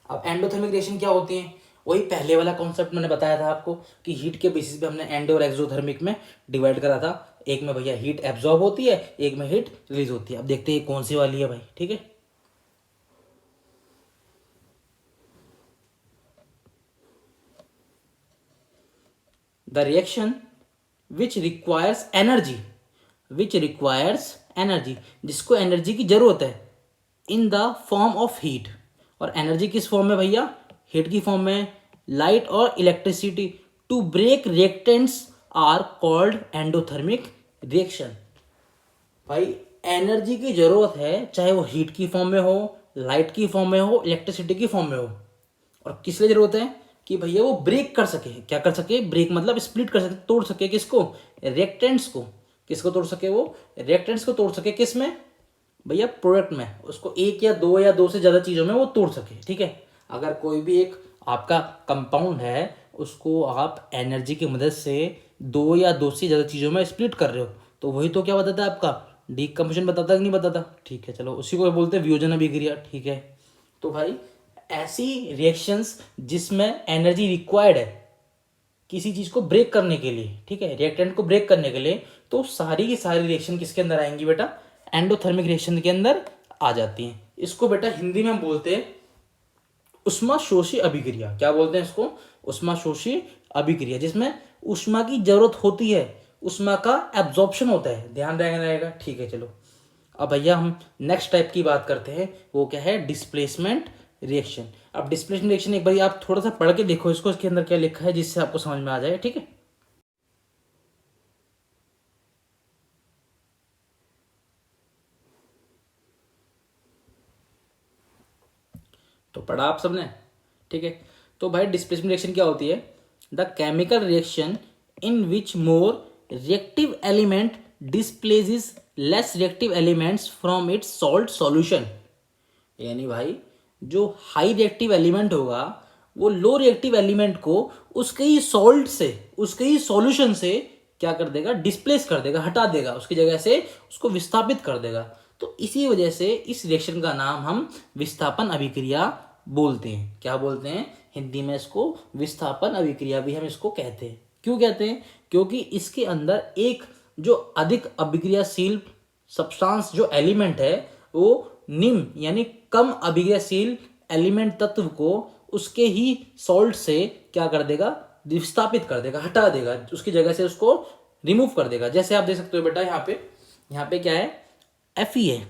अब एंडोथर्मिक रिएक्शन क्या होती हैं? वही पहले वाला कॉन्सेप्ट मैंने बताया था आपको कि हीट के बेसिस पे हमने एंडो और एक्सोथर्मिक में डिवाइड करा था। एक में भैया हीट एब्जॉर्ब होती है, एक में हीट रिलीज होती है। अब देखते हैं कौन सी वाली है भाई। ठीक है, the reaction which requires energy, जिसको एनर्जी की जरूरत है, in the form of heat. और एनर्जी किस फॉर्म में भैया? हीट की फॉर्म में। लाइट और electricity to break reactants are called endothermic reaction. भाई एनर्जी की जरूरत है, चाहे वो हीट की फॉर्म में हो, लाइट की फॉर्म में हो, इलेक्ट्रिसिटी की फॉर्म में हो। और किस लिए जरूरत है? कि भैया वो ब्रेक कर सके। क्या कर सके? ब्रेक मतलब स्प्लिट कर सके, तोड़ सके। किसको? रिएक्टेंट्स को। किसको तोड़ सके? वो रिएक्टेंट्स को तोड़ सके। किस में भैया? प्रोडक्ट में। उसको एक या दो से ज्यादा चीजों में वो तोड़ सके। ठीक है, अगर कोई भी एक आपका कंपाउंड है उसको आप एनर्जी की मदद से दो या दो से ज्यादा चीजों में स्प्लिट कर रहे हो तो वही तो क्या बताता है आपका? डीकम्पोजिशन बताता है कि नहीं बताता? ठीक है, चलो उसी को बोलते हैं वियोजन अभिक्रिया। ठीक है, तो भाई ऐसी रिएक्शंस जिसमें एनर्जी रिक्वायर्ड है किसी चीज को ब्रेक करने के लिए, ठीक है, रिएक्टेंट को ब्रेक करने के लिए, तो सारी की सारी रिएक्शन किसके अंदर आएंगी बेटा? एंडोथर्मिक रिएक्शन के अंदर आ जाती हैं। इसको बेटा हिंदी में हम बोलते हैं उष्माशोषी अभिक्रिया। क्या बोलते हैं इसको? उष्माशोषी अभिक्रिया, जिसमें उष्मा की जरूरत होती है, उष्मा का एब्जॉर्प्शन होता है। ध्यान रहेगा। ठीक है, चलो अब भैया हम नेक्स्ट टाइप की बात करते हैं। वो क्या है? Displacement reaction. अब डिस्प्लेसमेंट रिएक्शन एक बार आप थोड़ा सा पढ़ के देखो इसको, इसके अंदर क्या लिखा है, जिससे आपको समझ में आ जाए। ठीक है, तो पढ़ा आप सबने? ठीक है, तो भाई डिस्प्लेसमेंट रिएक्शन क्या होती है? The chemical reaction in which more reactive element displaces less reactive elements from its salt solution. यानी भाई जो हाई रिएक्टिव एलिमेंट होगा वो लो रिएक्टिव एलिमेंट को उसके ही सॉल्ट से, उसके ही सॉल्यूशन से क्या कर देगा? डिस्प्लेस कर देगा, हटा देगा, उसकी जगह से उसको विस्थापित कर देगा। तो इसी वजह से इस रिएक्शन का नाम हम विस्थापन अभिक्रिया बोलते हैं। क्या बोलते हैं? हिंदी में इसको विस्थापन अभिक्रिया भी हम इसको कहते हैं। क्यों कहते हैं? क्योंकि इसके अंदर एक जो अधिक अभिक्रियाशील सब्सटेंस जो एलिमेंट है वो निम्न यानी कम अभिक्रियाशील एलिमेंट तत्व को उसके ही सॉल्ट से क्या कर देगा? विस्थापित कर देगा, हटा देगा, उसकी जगह से उसको रिमूव कर देगा। जैसे आप देख सकते हो बेटा यहाँ पे क्या है? Fe है।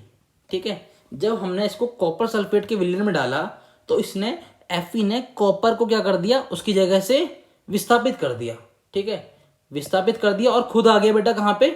ठीक है, जब हमने इसको कॉपर सल्फेट के विलयन में डाला तो इसने Fe ने कॉपर को क्या कर दिया? उसकी जगह से विस्थापित कर दिया। ठीक है, विस्थापित कर दिया और खुद आ गया बेटा कहाँ पे?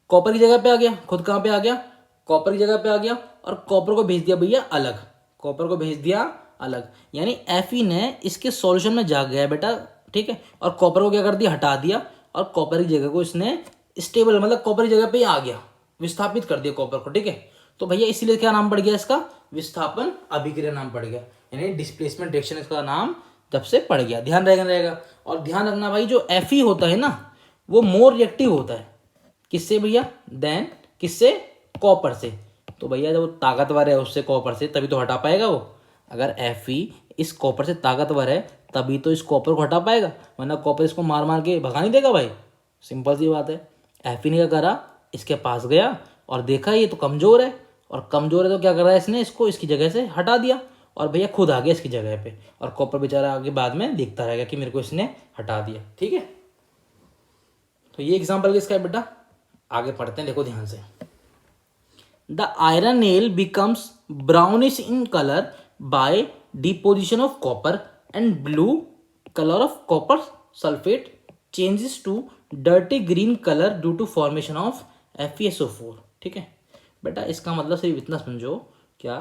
कॉपर की जगह पे आ गया। खुद कहाँ पे आ गया? कॉपर की जगह पे आ गया और कॉपर को भेज दिया भैया अलग। कॉपर को भेज दिया अलग, यानी Fe ने इसके सॉल्यूशन में जा गया बेटा। ठीक है, और कॉपर को क्या कर दिया? हटा दिया और कॉपर की जगह को इसने स्टेबल मतलब कॉपर की जगह पे ही आ गया, विस्थापित कर दिया कॉपर को। ठीक है, तो भैया इसीलिए क्या नाम पड़ गया इसका? विस्थापन अभिक्रिया नाम पड़ गया, यानी डिस्प्लेसमेंट रिएक्शन इसका नाम तब से पड़ गया। ध्यान रहेगा। और ध्यान रखना भाई जो Fe होता है ना वो मोर रिएक्टिव होता है। किससे भैया? देन किससे? कॉपर से। तो भैया जब वो ताकतवर है उससे, कॉपर से, तभी तो हटा पाएगा वो। अगर Fe इस कॉपर से ताकतवर है तभी तो इस कॉपर को हटा पाएगा, वरना कॉपर इसको मार मार के भगा नहीं देगा भाई। सिंपल सी बात है। Fe ने क्या करा? इसके पास गया और देखा ये तो कमजोर है, और कमजोर है तो क्या कर रहा है? इसने इसको इसकी जगह से हटा दिया और भैया खुद आ गया इसकी जगह पे, और कॉपर बेचारा आगे बाद में देखता रहेगा कि मेरे को इसने हटा दिया। ठीक है, तो ये एग्जाम्पल किसका है बेटा, आगे पढ़ते हैं, देखो ध्यान से। The iron nail becomes brownish in colour by deposition of copper and blue colour of copper sulphate changes to dirty green colour due to formation of FeSO4। ठीक है बेटा, इसका मतलब सिर्फ इतना समझो क्या,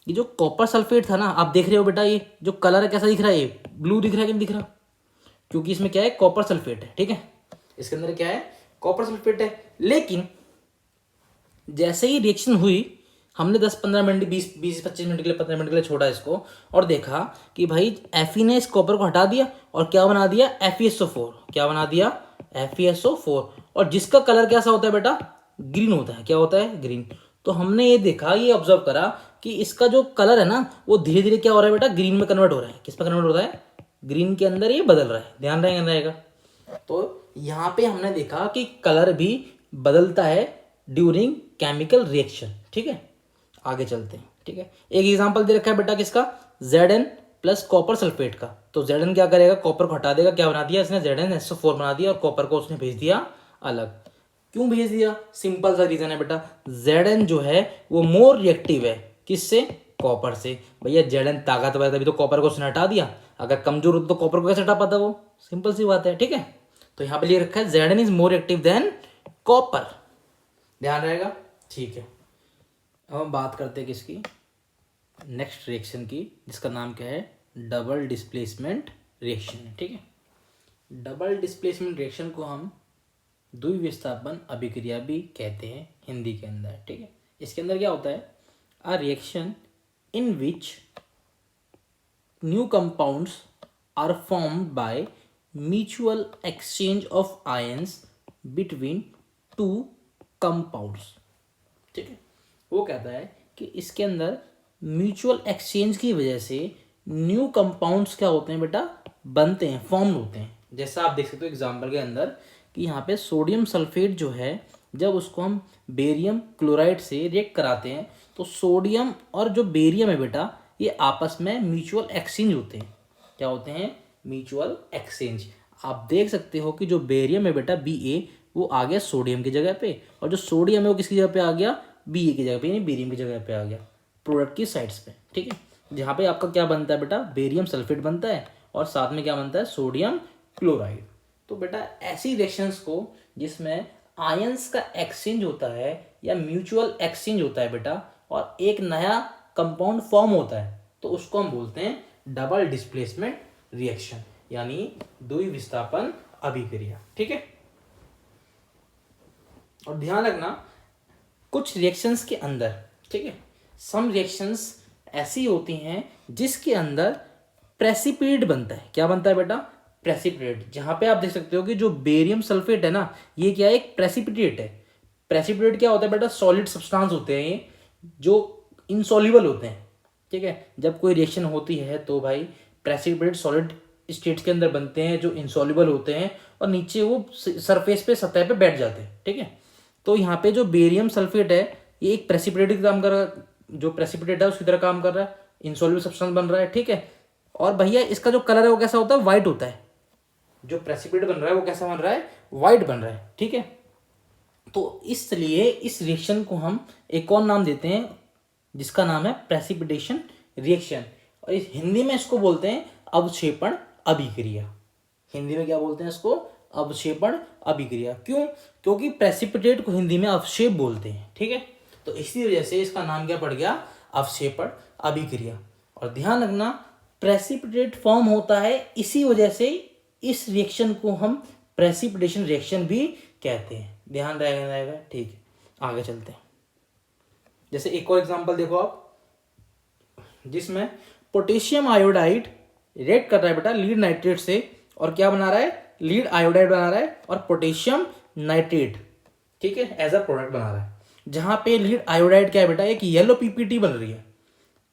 ये जो कॉपर सल्फेट था ना, आप देख रहे हो बेटा, ये जो कलर है कैसा दिख रहा है, ये ब्लू दिख रहा है कि नहीं दिख रहा, क्योंकि इसमें क्या है, कॉपर सल्फेट है। ठीक है, इसके अंदर क्या है, कॉपर सल्फेट है। लेकिन जैसे ही रिएक्शन हुई, हमने 10-15 मिनट 20-25 मिनट के लिए 15 मिनट के लिए छोड़ा इसको और देखा कि भाई Fe ने इस कॉपर को हटा दिया और क्या बना दिया, FeSO4। क्या बना दिया, FeSO4। और जिसका कलर कैसा होता है बेटा, ग्रीन होता है। क्या होता है, ग्रीन। तो हमने ये देखा, ये ऑब्जर्व करा कि इसका जो कलर है ना, वो धीरे धीरे क्या हो रहा है बेटा, ग्रीन में कन्वर्ट हो रहा है। किस में कन्वर्ट हो रहा है, ग्रीन के अंदर ये बदल रहा है। ध्यान रहेगा। तो यहाँ पे हमने देखा कि कलर भी बदलता है ड्यूरिंग केमिकल रिएक्शन। ठीक है, आगे चलते हैं। ठीक है, एक एग्जांपल दे रखा है बेटा किसका, Zn प्लस कॉपर सल्फेट का। तो Zn क्या करेगा, कॉपर को हटा देगा। क्या बना दिया इसने, ZnSO4 बना दिया और कॉपर को उसने भेज दिया अलग। क्यों भेज दिया, सिंपल सा रीजन है बेटा, Zn जो है वो मोर रिएक्टिव है, किससे, कॉपर से। भैया Zn ताकतवर है, तभी तो कॉपर को उसने हटा दिया। अगर कमजोर होता तो कॉपर को कैसे हटा पाता वो, सिंपल सी बात है। ठीक है, तो यहाँ पे लिख रखा है Zn is more active than copper. ध्यान रहेगा। ठीक है, अब हम बात करते हैं किसकी, नेक्स्ट रिएक्शन की, जिसका नाम क्या है, डबल डिस्प्लेसमेंट रिएक्शन। ठीक है, डबल डिस्प्लेसमेंट रिएक्शन को हम द्विविस्थापन अभिक्रिया भी कहते हैं हिंदी के अंदर। ठीक है, इसके अंदर क्या होता है, a reaction in which new compounds are formed by mutual exchange of ions between two compounds. ठीक है, वो कहता है कि इसके अंदर म्यूचुअल एक्सचेंज की वजह से न्यू कंपाउंड्स क्या होते हैं बेटा, बनते हैं, फॉर्म होते हैं। जैसा आप देख सकते हो एग्जांपल के अंदर कि यहाँ पे सोडियम सल्फेट जो है, जब उसको हम बेरियम क्लोराइड से रिएक्ट कराते हैं तो सोडियम और जो बेरियम है बेटा, ये आपस में म्यूचुअल एक्सचेंज होते हैं। क्या होते हैं, म्यूचुअल एक्सचेंज। आप देख सकते हो कि जो बेरियम है बेटा Ba, वो आ गया सोडियम की जगह पे, और जो सोडियम है वो किसकी जगह पे आ गया, Ba की जगह पे, यानी बेरियम की जगह पे आ गया, प्रोडक्ट की साइड्स पे। ठीक है, जहाँ पे आपका क्या बनता है बेटा, बेरियम सल्फेट बनता है और साथ में क्या बनता है, सोडियम क्लोराइड। तो बेटा ऐसी रिएक्शंस को जिसमें आयंस का एक्सचेंज होता है या म्यूचुअल एक्सचेंज होता है बेटा, और एक नया कंपाउंड फॉर्म होता है, तो उसको हम बोलते हैं डबल डिस्प्लेसमेंट रिएक्शन, यानी द्विविस्थापन अभिक्रिया। ठीक है, और ध्यान रखना कुछ रिएक्शंस के अंदर, ठीक है, सम रिएक्शंस ऐसी होती हैं जिसके अंदर प्रेसिपिटेट बनता है। क्या बनता है बेटा, प्रेसिपिटेट। जहां पे आप देख सकते हो कि जो बेरियम सल्फेट है ना, ये क्या है, एक प्रेसिपिटेट है। प्रेसिपिटेट क्या होता है बेटा, सॉलिड सब्सटेंस होते हैं ये, जो इनसॉल्युबल होते हैं। ठीक है, जब कोई रिएक्शन होती है तो भाई प्रेसिपिटेट सॉलिड स्टेट्स के अंदर बनते हैं जो इनसॉल्युबल होते हैं और नीचे वो सरफेस पे, सतह पे बैठ जाते हैं। ठीक है, तो यहाँ पे जो बेरियम सल्फेट है ये एक प्रेसिपिटेट काम कर रहा है, जो प्रेसिपिटेट है उसकी तरह काम कर रहा है, इनसॉल्युबल सब्सटेंस बन रहा है। ठीक है, और भैया इसका जो कलर है वो कैसा होता है, व्हाइट होता है। जो प्रेसिपिटेट बन रहा है वो कैसा बन रहा है, व्हाइट बन रहा है। ठीक है, तो इसलिए इस रिएक्शन को हम एक और नाम देते हैं जिसका नाम है प्रेसिपिटेशन रिएक्शन, और इस हिंदी में इसको बोलते हैं अवक्षेपण अभिक्रिया। हिंदी में क्या बोलते हैं इसको, अवक्षेपण अभिक्रिया। क्यों, क्योंकि प्रेसिपिटेट को हिंदी में अवक्षेप बोलते हैं। ठीक है, तो इसी वजह से इसका नाम क्या पड़ गया, अवक्षेपण अभिक्रिया। और ध्यान रखना प्रेसिपिटेट फॉर्म होता है इसी वजह से इस रिएक्शन को हम प्रेसिपिटेशन रिएक्शन भी कहते हैं। ध्यान रहेगा। ठीक है, आगे चलते हैं। जैसे एक और एग्जांपल देखो आप, जिसमें पोटेशियम आयोडाइड रिएक्ट कर रहा है बेटा लीड नाइट्रेट से, और क्या बना रहा है, लीड आयोडाइड बना रहा है और पोटेशियम नाइट्रेट, ठीक है, एज अ प्रोडक्ट बना रहा है। जहां पे लीड आयोडाइड क्या है बेटा, एक येलो पीपीटी बन रही है।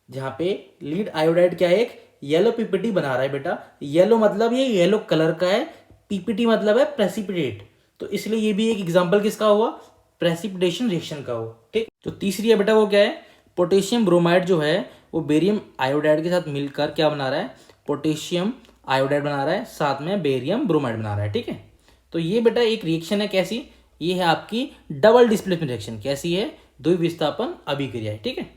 जहां पे लीड आयोडाइड क्या है, एक येलो पीपीटी बना रहा है बेटा। येलो मतलब ये येलो कलर का है, पीपीटी मतलब है प्रेसिपिटेट, तो इसलिए ये भी एक एग्जांपल किसका हुआ, प्रेसिपिटेशन रिएक्शन का हुआ। ठीक, जो तीसरी है बेटा वो क्या है, पोटेशियम ब्रोमाइड जो है वो बेरियम आयोडाइड के साथ मिलकर क्या बना रहा है, पोटेशियम आयोडाइड बना रहा है, साथ में बेरियम ब्रोमाइड बना रहा है। ठीक है, तो ये बेटा एक रिएक्शन है कैसी, ये है आपकी डबल डिस्प्लेसमेंट रिएक्शन। कैसी है, द्विविस्थापन अभिक्रिया है, ठीक है।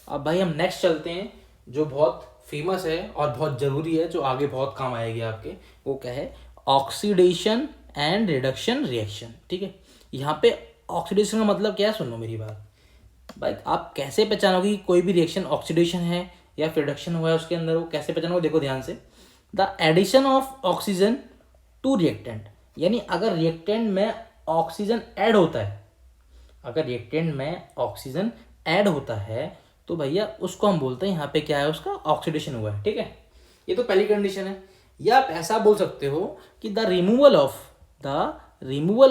अब भाई हम नेक्स्ट चलते हैं, जो बहुत फेमस है और बहुत जरूरी है, जो आगे बहुत काम आएगी आपके, वो क्या है, ऑक्सीडेशन एंड रिडक्शन रिएक्शन, ठीक है। यहाँ पे ऑक्सीडेशन का मतलब क्या है, सुनो मेरी बात भाई। आप कैसे पहचानोगे कि कोई भी रिएक्शन ऑक्सीडेशन है या फिर रिडक्शन हुआ है उसके अंदर, वो कैसे पहचानोगे, देखो ध्यान से। The addition of oxygen to reactant, यानी अगर रिएक्टेंट में ऑक्सीजन ऐड होता है, अगर रिएक्टेंट में ऑक्सीजन ऐड होता है तो भैया उसको हम बोलते हैं यहाँ पे क्या है, उसका ऑक्सीडेशन हुआ है, ठीक है। ये तो पहली कंडीशन है। या आप ऐसा बोल सकते हो कि the removal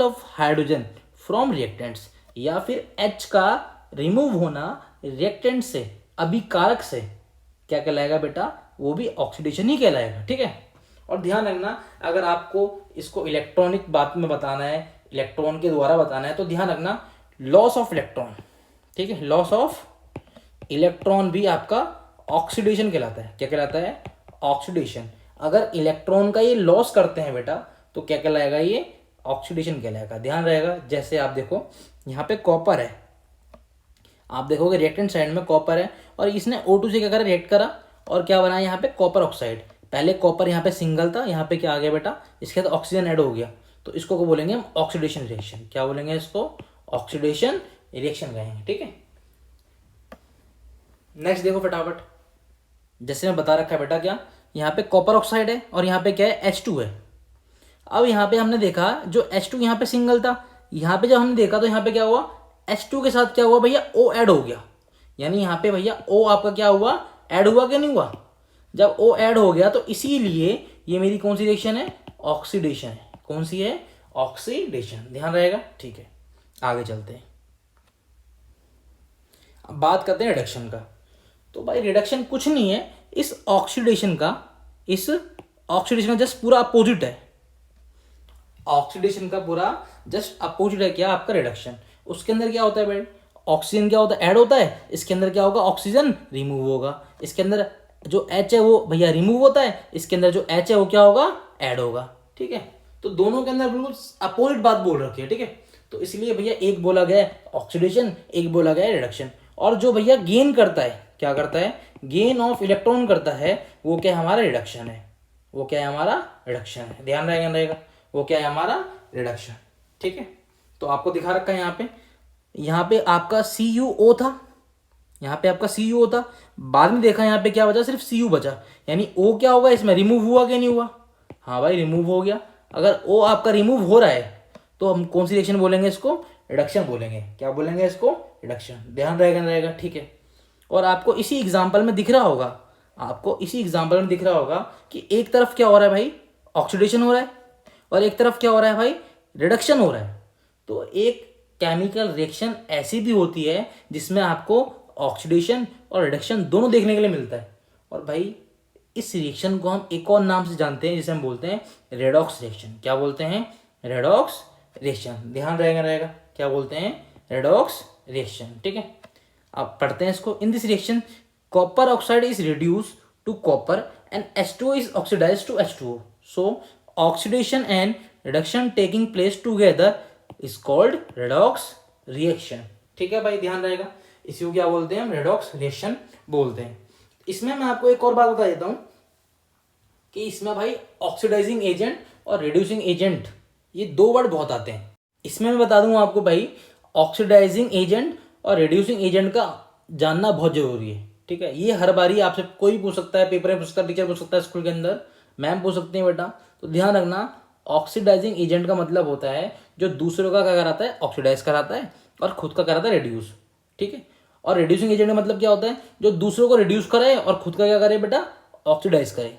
of hydrogen from reactants, या फिर H का रिमूव होना रिएक्टेंट से, अभिकारक से, क्या कहलाएगा बेटा, वो भी ऑक्सीडेशन ही कहलाएगा, ठीक है। और ध्यान रखना, अगर आपको इसको इलेक्ट्रॉनिक बात में बताना है, इलेक्ट्रॉन के द्वारा बताना है, तो ध्यान रखना लॉस ऑफ इलेक्ट्रॉन, ठीक है, लॉस ऑफ इलेक्ट्रॉन भी आपका ऑक्सीडेशन कहलाता है। क्या कहलाता है, ऑक्सीडेशन। अगर इलेक्ट्रॉन का ये लॉस करते हैं बेटा तो क्या कहलाएगा, ये ऑक्सीडेशन कहलाएगा। ध्यान रहेगा, जैसे आप देखो यहाँ पे कॉपर है, आप देखोगे रिएक्टेंट साइड में कॉपर है, और इसने O2 से क्या करा, रिएक्ट करा, और क्या बना यहाँ पे, कॉपर ऑक्साइड। पहले कॉपर यहाँ पे सिंगल था, यहाँ पे क्या आ गया बेटा, इसके साथ ऑक्सीजन ऐड हो गया, तो इसको बोलेंगे हम ऑक्सीडेशन रिएक्शन। क्या बोलेंगे इसको, ऑक्सीडेशन रिएक्शन कहेंगे, ठीक है। नेक्स्ट देखो फटाफट, जैसे मैं बता रखा है बेटा, क्या यहाँ पे कॉपर ऑक्साइड है और यहाँ पे क्या है, H2 है। अब यहाँ पे हमने देखा जो H2 यहाँ पे सिंगल था, यहाँ पे जब हमने देखा तो यहाँ पे क्या हुआ, H2 के साथ क्या हुआ भैया, O ऐड हो गया। यानी यहाँ पे भैया O आपका क्या हुआ, ऐड हुआ कि नहीं हुआ। जब O ऐड हो गया तो इसीलिए ये मेरी कौन सी रिएक्शन है, ऑक्सीडेशन है। कौन सी है, ऑक्सीडेशन। ध्यान रहेगा, ठीक है। आगे चलते हैं, अब बात करते हैं रिडक्शन का। तो भाई रिडक्शन कुछ नहीं है, इस ऑक्सीडेशन का जस्ट पूरा अपोजिट है। ऑक्सीडेशन का पूरा जस्ट अपोजिट है क्या, आपका रिडक्शन। उसके अंदर क्या होता है भाई, ऑक्सीजन क्या होता है, ऐड होता है। इसके अंदर क्या होगा, ऑक्सीजन रिमूव होगा। इसके अंदर जो H है वो भैया रिमूव होता है, इसके अंदर जो H है वो क्या होगा, ऐड होगा, ठीक है। तो दोनों के अंदर बिल्कुल अपोजिट बात बोल रखी है, ठीक है। तो इसलिए भैया एक बोला गया है ऑक्सीडेशन, एक बोला गया है रिडक्शन। और जो भैया गेन करता है, क्या करता है, गेन ऑफ इलेक्ट्रॉन करता है, वो क्या है, हमारा रिडक्शन है। वो क्या है, हमारा रिडक्शन है। ध्यान रहेगा, वो क्या है, हमारा रिडक्शन, ठीक है। तो आपको दिखा रखा है यहाँ पे आपका CuO था, यहाँ पे आपका CuO था, बाद में देखा यहाँ पे क्या बचा, सिर्फ Cu बचा। यानी O क्या होगा, इसमें रिमूव हुआ कि नहीं हुआ, हाँ भाई रिमूव हो गया। अगर O आपका रिमूव हो रहा है तो हम कौन सी रिएक्शन बोलेंगे, इसको रिडक्शन बोलेंगे। क्या बोलेंगे, इसको रिडक्शन। ध्यान रहेगा, ठीक है। और आपको इसी एग्जाम्पल में दिख रहा होगा, कि एक तरफ क्या हो रहा है भाई, ऑक्सीडेशन हो रहा है, और एक तरफ क्या हो रहा है भाई, रिडक्शन हो रहा है। तो एक केमिकल रिएक्शन ऐसी भी होती है जिसमें आपको ऑक्सीडेशन और रिडक्शन दोनों देखने के लिए मिलता है। और भाई इस रिएक्शन को हम एक और नाम से जानते हैं, जिसे हम बोलते हैं रेडॉक्स रिएक्शन। क्या बोलते हैं, रेडॉक्स रिएक्शन। ध्यान रहेगा, क्या बोलते हैं, रेडॉक्स रिएक्शन, ठीक है। अब पढ़ते हैं इसको। In this reaction copper oxide is reduce to copper and H2O is oxidise to H2O। So oxidation and reduction taking place together is called redox reaction, ठीक है भाई। ध्यान रहेगा, इसी को क्या बोलते हैं हम, रेडॉक्स रिएक्शन बोलते हैं। इसमें मैं आपको एक और बात बता देता हूं कि इसमें भाई ऑक्सीडाइजिंग एजेंट और रिड्यूसिंग एजेंट, ये दो वर्ड बहुत आते हैं। इसमें मैं बता दूं आपको भाई, ऑक्सीडाइजिंग एजेंट और रिड्यूसिंग एजेंट का जानना बहुत जरूरी है, ठीक है। ये हर बारी आपसे कोई पूछ सकता है, पेपर में पूछ सकता है, टीचर पूछ सकता है, स्कूल के अंदर मैम पूछ सकते हैं बेटा। तो ध्यान रखना, ऑक्सीडाइजिंग एजेंट का मतलब होता है जो दूसरों का क्या कराता है, ऑक्सीडाइज कराता है, और खुद का कराता है रिड्यूस, ठीक है। और रिड्यूसिंग एजेंट का मतलब क्या होता है, जो दूसरों को रिड्यूस करे और खुद का क्या करे बेटा, ऑक्सीडाइज करे।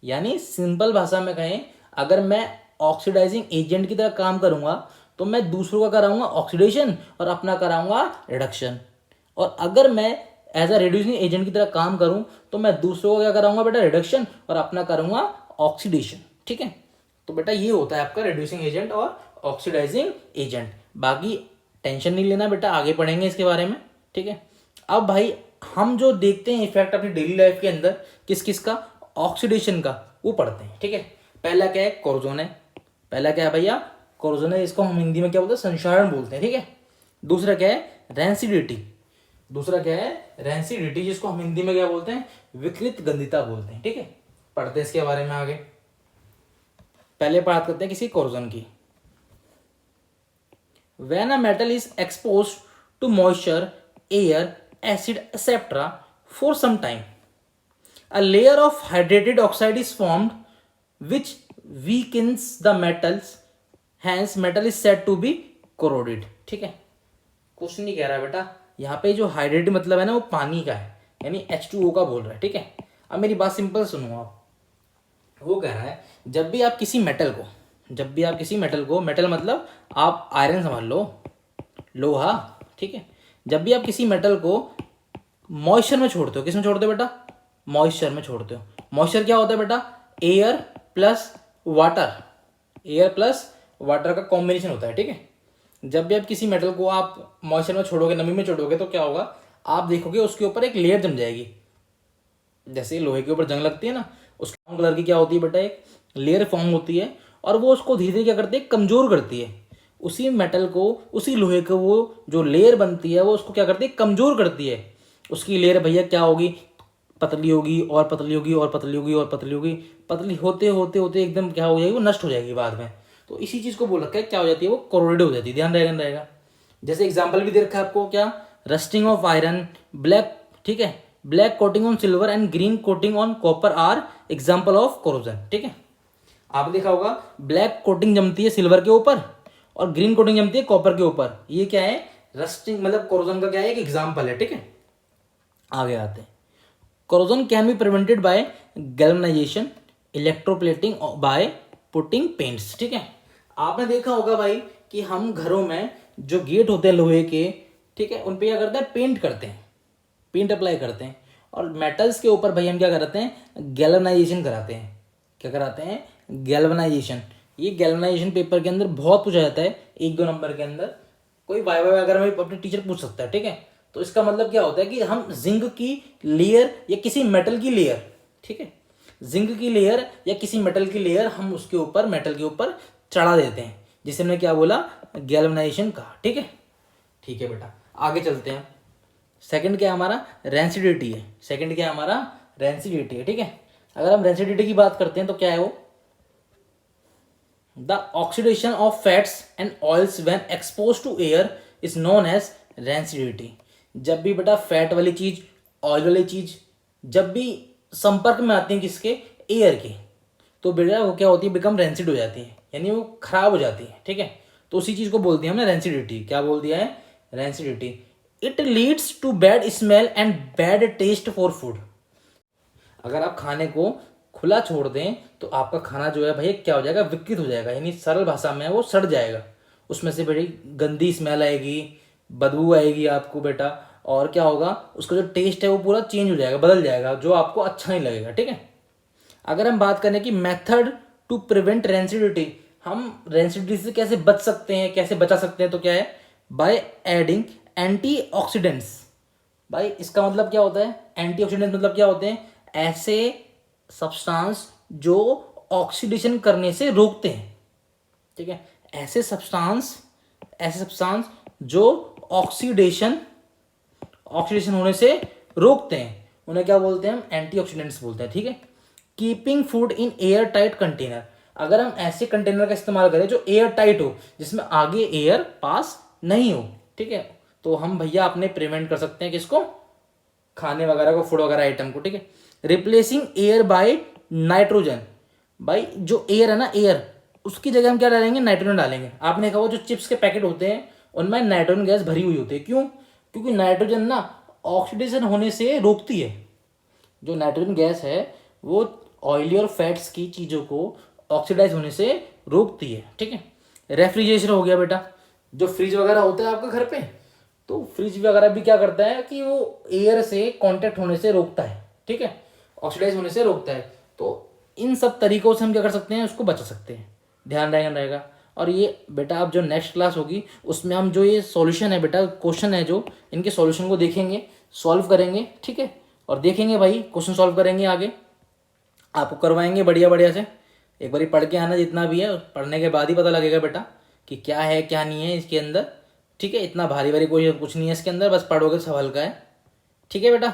यानी सिंपल भाषा में कहें, अगर मैं ऑक्सीडाइजिंग एजेंट की तरह काम करूंगा तो मैं दूसरों का कराऊंगा ऑक्सीडेशन और अपना कराऊंगा रिडक्शन। और अगर मैं एज अ रिड्यूसिंग एजेंट की तरह काम करूं तो मैं दूसरों का क्या कराऊंगा बेटा, रिडक्शन, और अपना करूंगा ऑक्सीडेशन, ठीक है। तो बेटा ये होता है आपका रिड्यूसिंग एजेंट और ऑक्सीडाइजिंग एजेंट। बाकी टेंशन नहीं लेना बेटा, आगे पढ़ेंगे इसके बारे में, ठीक है। अब भाई हम जो देखते हैं इफेक्ट अपनी डेली लाइफ के अंदर किस किस का, ऑक्सीडेशन का, वो पढ़ते हैं, ठीक है। पहला क्या है, कोर्जोन है, पहला क्या है भैया, कोरोजन है, इसको हम हिंदी में क्या बोलते हैं, संक्षारण बोलते हैं, ठीक है। दूसरा क्या है, रेंसिडिटी। दूसरा क्या है, रेंसिडिटी, जिसको हम हिंदी में क्या बोलते हैं, विकृत गंधिता बोलते हैं, ठीक है। पढ़ते हैं इसके बारे में आगे। पहले बात करते हैं किसी कोरोजन की। When a metal is exposed to moisture, air, acid, etc. for some time, a layer of hydrated oxide is formed which weakens the metals, hence metal is said to be corroded, ठीक है। कुछ नहीं कह रहा है बेटा, यहाँ पे जो हाइड्रेटेड मतलब है ना वो पानी का है, यानी H2O का बोल रहा है, ठीक है। अब मेरी बात सिंपल सुनो आप। वो कह रहा है जब भी आप किसी मेटल को, मेटल मतलब आप आयरन समझ लो, लोहा, ठीक है। जब भी आप किसी मेटल को मॉइस्चर में छोड़ते हो, किस में छोड़ते हो बेटा, मॉइस्चर में छोड़ते हो। मॉइस्चर क्या होता है बेटा, air plus water, air plus water का कॉम्बिनेशन होता है, ठीक है। जब भी आप किसी मेटल को आप मॉइस्चर में छोड़ोगे, नमी में छोड़ोगे, तो क्या होगा, आप देखोगे उसके ऊपर एक लेयर जम जाएगी। जैसे लोहे के ऊपर जंग लगती है ना, उस कलर की क्या होती है बेटा, एक लेयर फॉर्म होती है, और वो उसको धीरे धीरे क्या करती है, कमजोर करती है। उसी मेटल को, उसी लोहे को, वो जो लेयर बनती है वो उसको क्या करती है, कमजोर करती है। उसकी लेयर भैया क्या होगी, पतली होगी और पतली होगी और पतली होगी और पतली होगी, पतली होते होते होते एकदम क्या हो जाएगी, वो नष्ट हो जाएगी बाद में। तो इसी चीज को बोल रखा है, क्या हो जाती है, वो कोरोडेड हो जाती है। ध्यान रहेगा। जैसे एग्जाम्पल भी दे रखा है आपको, क्या, रस्टिंग ऑफ आयरन, ब्लैक, ठीक है, black coating on silver and green coating on copper are example of corrosion, ठीक है। आपने देखा होगा ब्लैक कोटिंग जमती है सिल्वर के ऊपर और ग्रीन कोटिंग जमती है कॉपर के ऊपर। ये क्या है, रस्टिंग मतलब कोरोजन का क्या है, एक एग्जाम्पल है, ठीक है। आगे आते हैं। Corrosion can be prevented by galvanisation, electroplating by putting paints, ठीक है। आपने देखा होगा भाई कि हम घरों में जो गेट होते हैं लोहे के, ठीक है, उन पे क्या करते हैं, पेंट करते हैं, पेंट अप्लाई करते हैं। और मेटल्स के ऊपर भाई हम क्या कराते हैं, गैल्वेनाइजेशन कराते हैं। क्या कराते हैं, गैल्वेनाइजेशन। ये गैल्वेनाइजेशन पेपर के अंदर बहुत पूछा जाता है, 1-2 नंबर के अंदर। कोई वाइवा वगैरह में अपने टीचर पूछ सकता है, ठीक है। तो इसका मतलब क्या होता है कि हम जिंक की लेयर या किसी मेटल की लेयर, ठीक है, जिंक की लेयर या किसी मेटल की लेयर हम उसके ऊपर, मेटल के ऊपर चढ़ा देते हैं, जिसे हमने क्या बोला, गैल्वेनाइजेशन कहा, ठीक है। ठीक है बेटा, आगे चलते हैं। सेकंड क्या हमारा, रेंसिडिटी है। सेकंड क्या हमारा, रेंसिडिटी है, ठीक है। अगर हम रेंसिडिटी की बात करते हैं तो क्या है वो, the oxidation of fats and oils when expose to air is known as rancidity. जब भी बेटा फैट वाली चीज, ऑयल वाली चीज जब भी संपर्क में आती है किसके, एयर के, तो बेटा वो क्या होती है, बिकम रेंसिड हो जाती है, यानी वो खराब हो जाती है, ठीक है। तो उसी चीज को बोलती है हमने रेंसिडिटी। क्या बोल दिया है, rancidity. It leads to bad smell and bad taste for food. अगर आप खाने को खुला छोड़ दें तो आपका खाना जो है भैया क्या हो जाएगा, विकृत हो जाएगा, यानी सरल भाषा में वो सड़ जाएगा। उसमें से बड़ी गंदी स्मेल आएगी, बदबू आएगी आपको बेटा, और क्या होगा, उसका जो टेस्ट है वो पूरा चेंज हो जाएगा, बदल जाएगा, जो आपको अच्छा नहीं लगेगा, ठीक है। अगर हम बात करें कि मेथड टू प्रिवेंट रेंसिडिटी, हम रेंसिडिटी से कैसे बच सकते हैं, कैसे बचा सकते हैं, तो क्या है, बाय एडिंग एंटीऑक्सीडेंट्स। भाई इसका मतलब क्या होता है, एंटीऑक्सीडेंट मतलब क्या होते हैं, ऐसे सब्सटेंस जो ऑक्सीडेशन करने से रोकते हैं, ठीक है। ऐसे सब्सटेंस जो ऑक्सीडेशन होने से रोकते हैं, उन्हें क्या बोलते हैं, हम एंटीऑक्सीडेंट्स बोलते हैं, ठीक है। Keeping food in air tight container. अगर हम ऐसे कंटेनर का इस्तेमाल करें जो एयर टाइट हो, जिसमें आगे एयर पास नहीं हो, ठीक है, तो हम भैया अपने प्रिवेंट कर सकते हैं किसको, खाने वगैरह को, फूड वगैरह आइटम को, ठीक है। Replacing air by nitrogen. भाई जो एयर है ना, एयर, उसकी जगह हम क्या डालेंगे, नाइट्रोजन डालेंगे। आपने कहा वो जो चिप्स के पैकेट होते हैं उनमें नाइट्रोजन गैस भरी हुई होती है, क्यों, क्योंकि नाइट्रोजन ना ऑक्सीडेशन होने से रोकती है। जो नाइट्रोजन गैस है वो ऑयली और फैट्स की चीज़ों को ऑक्सीडाइज होने से रोकती है, ठीक है। रेफ्रिजरेशन हो गया बेटा, जो फ्रिज वगैरह होता है आपके घर पे, तो फ्रिज वगैरह भी क्या करता है कि वो एयर से कांटेक्ट होने से रोकता है, ठीक है, ऑक्सीडाइज होने से रोकता है। तो इन सब तरीकों से हम क्या कर सकते हैं, उसको बचा सकते हैं। ध्यान रहेगा। और ये बेटा अब जो नेक्स्ट क्लास होगी उसमें हम जो ये सॉल्यूशन है बेटा, क्वेश्चन है जो, इनके सॉल्यूशन को देखेंगे, सॉल्व करेंगे, ठीक है, और देखेंगे भाई क्वेश्चन सॉल्व करेंगे, आगे आपको करवाएंगे बढ़िया बढ़िया से। एक बारी पढ़ के आना, जितना भी है पढ़ने के बाद ही पता लगेगा बेटा कि क्या है क्या नहीं है इसके अंदर। ठीक है, इतना भारी भारी कोई कुछ नहीं है इसके अंदर, बस पढ़ोगे सब हल्का है। ठीक है बेटा।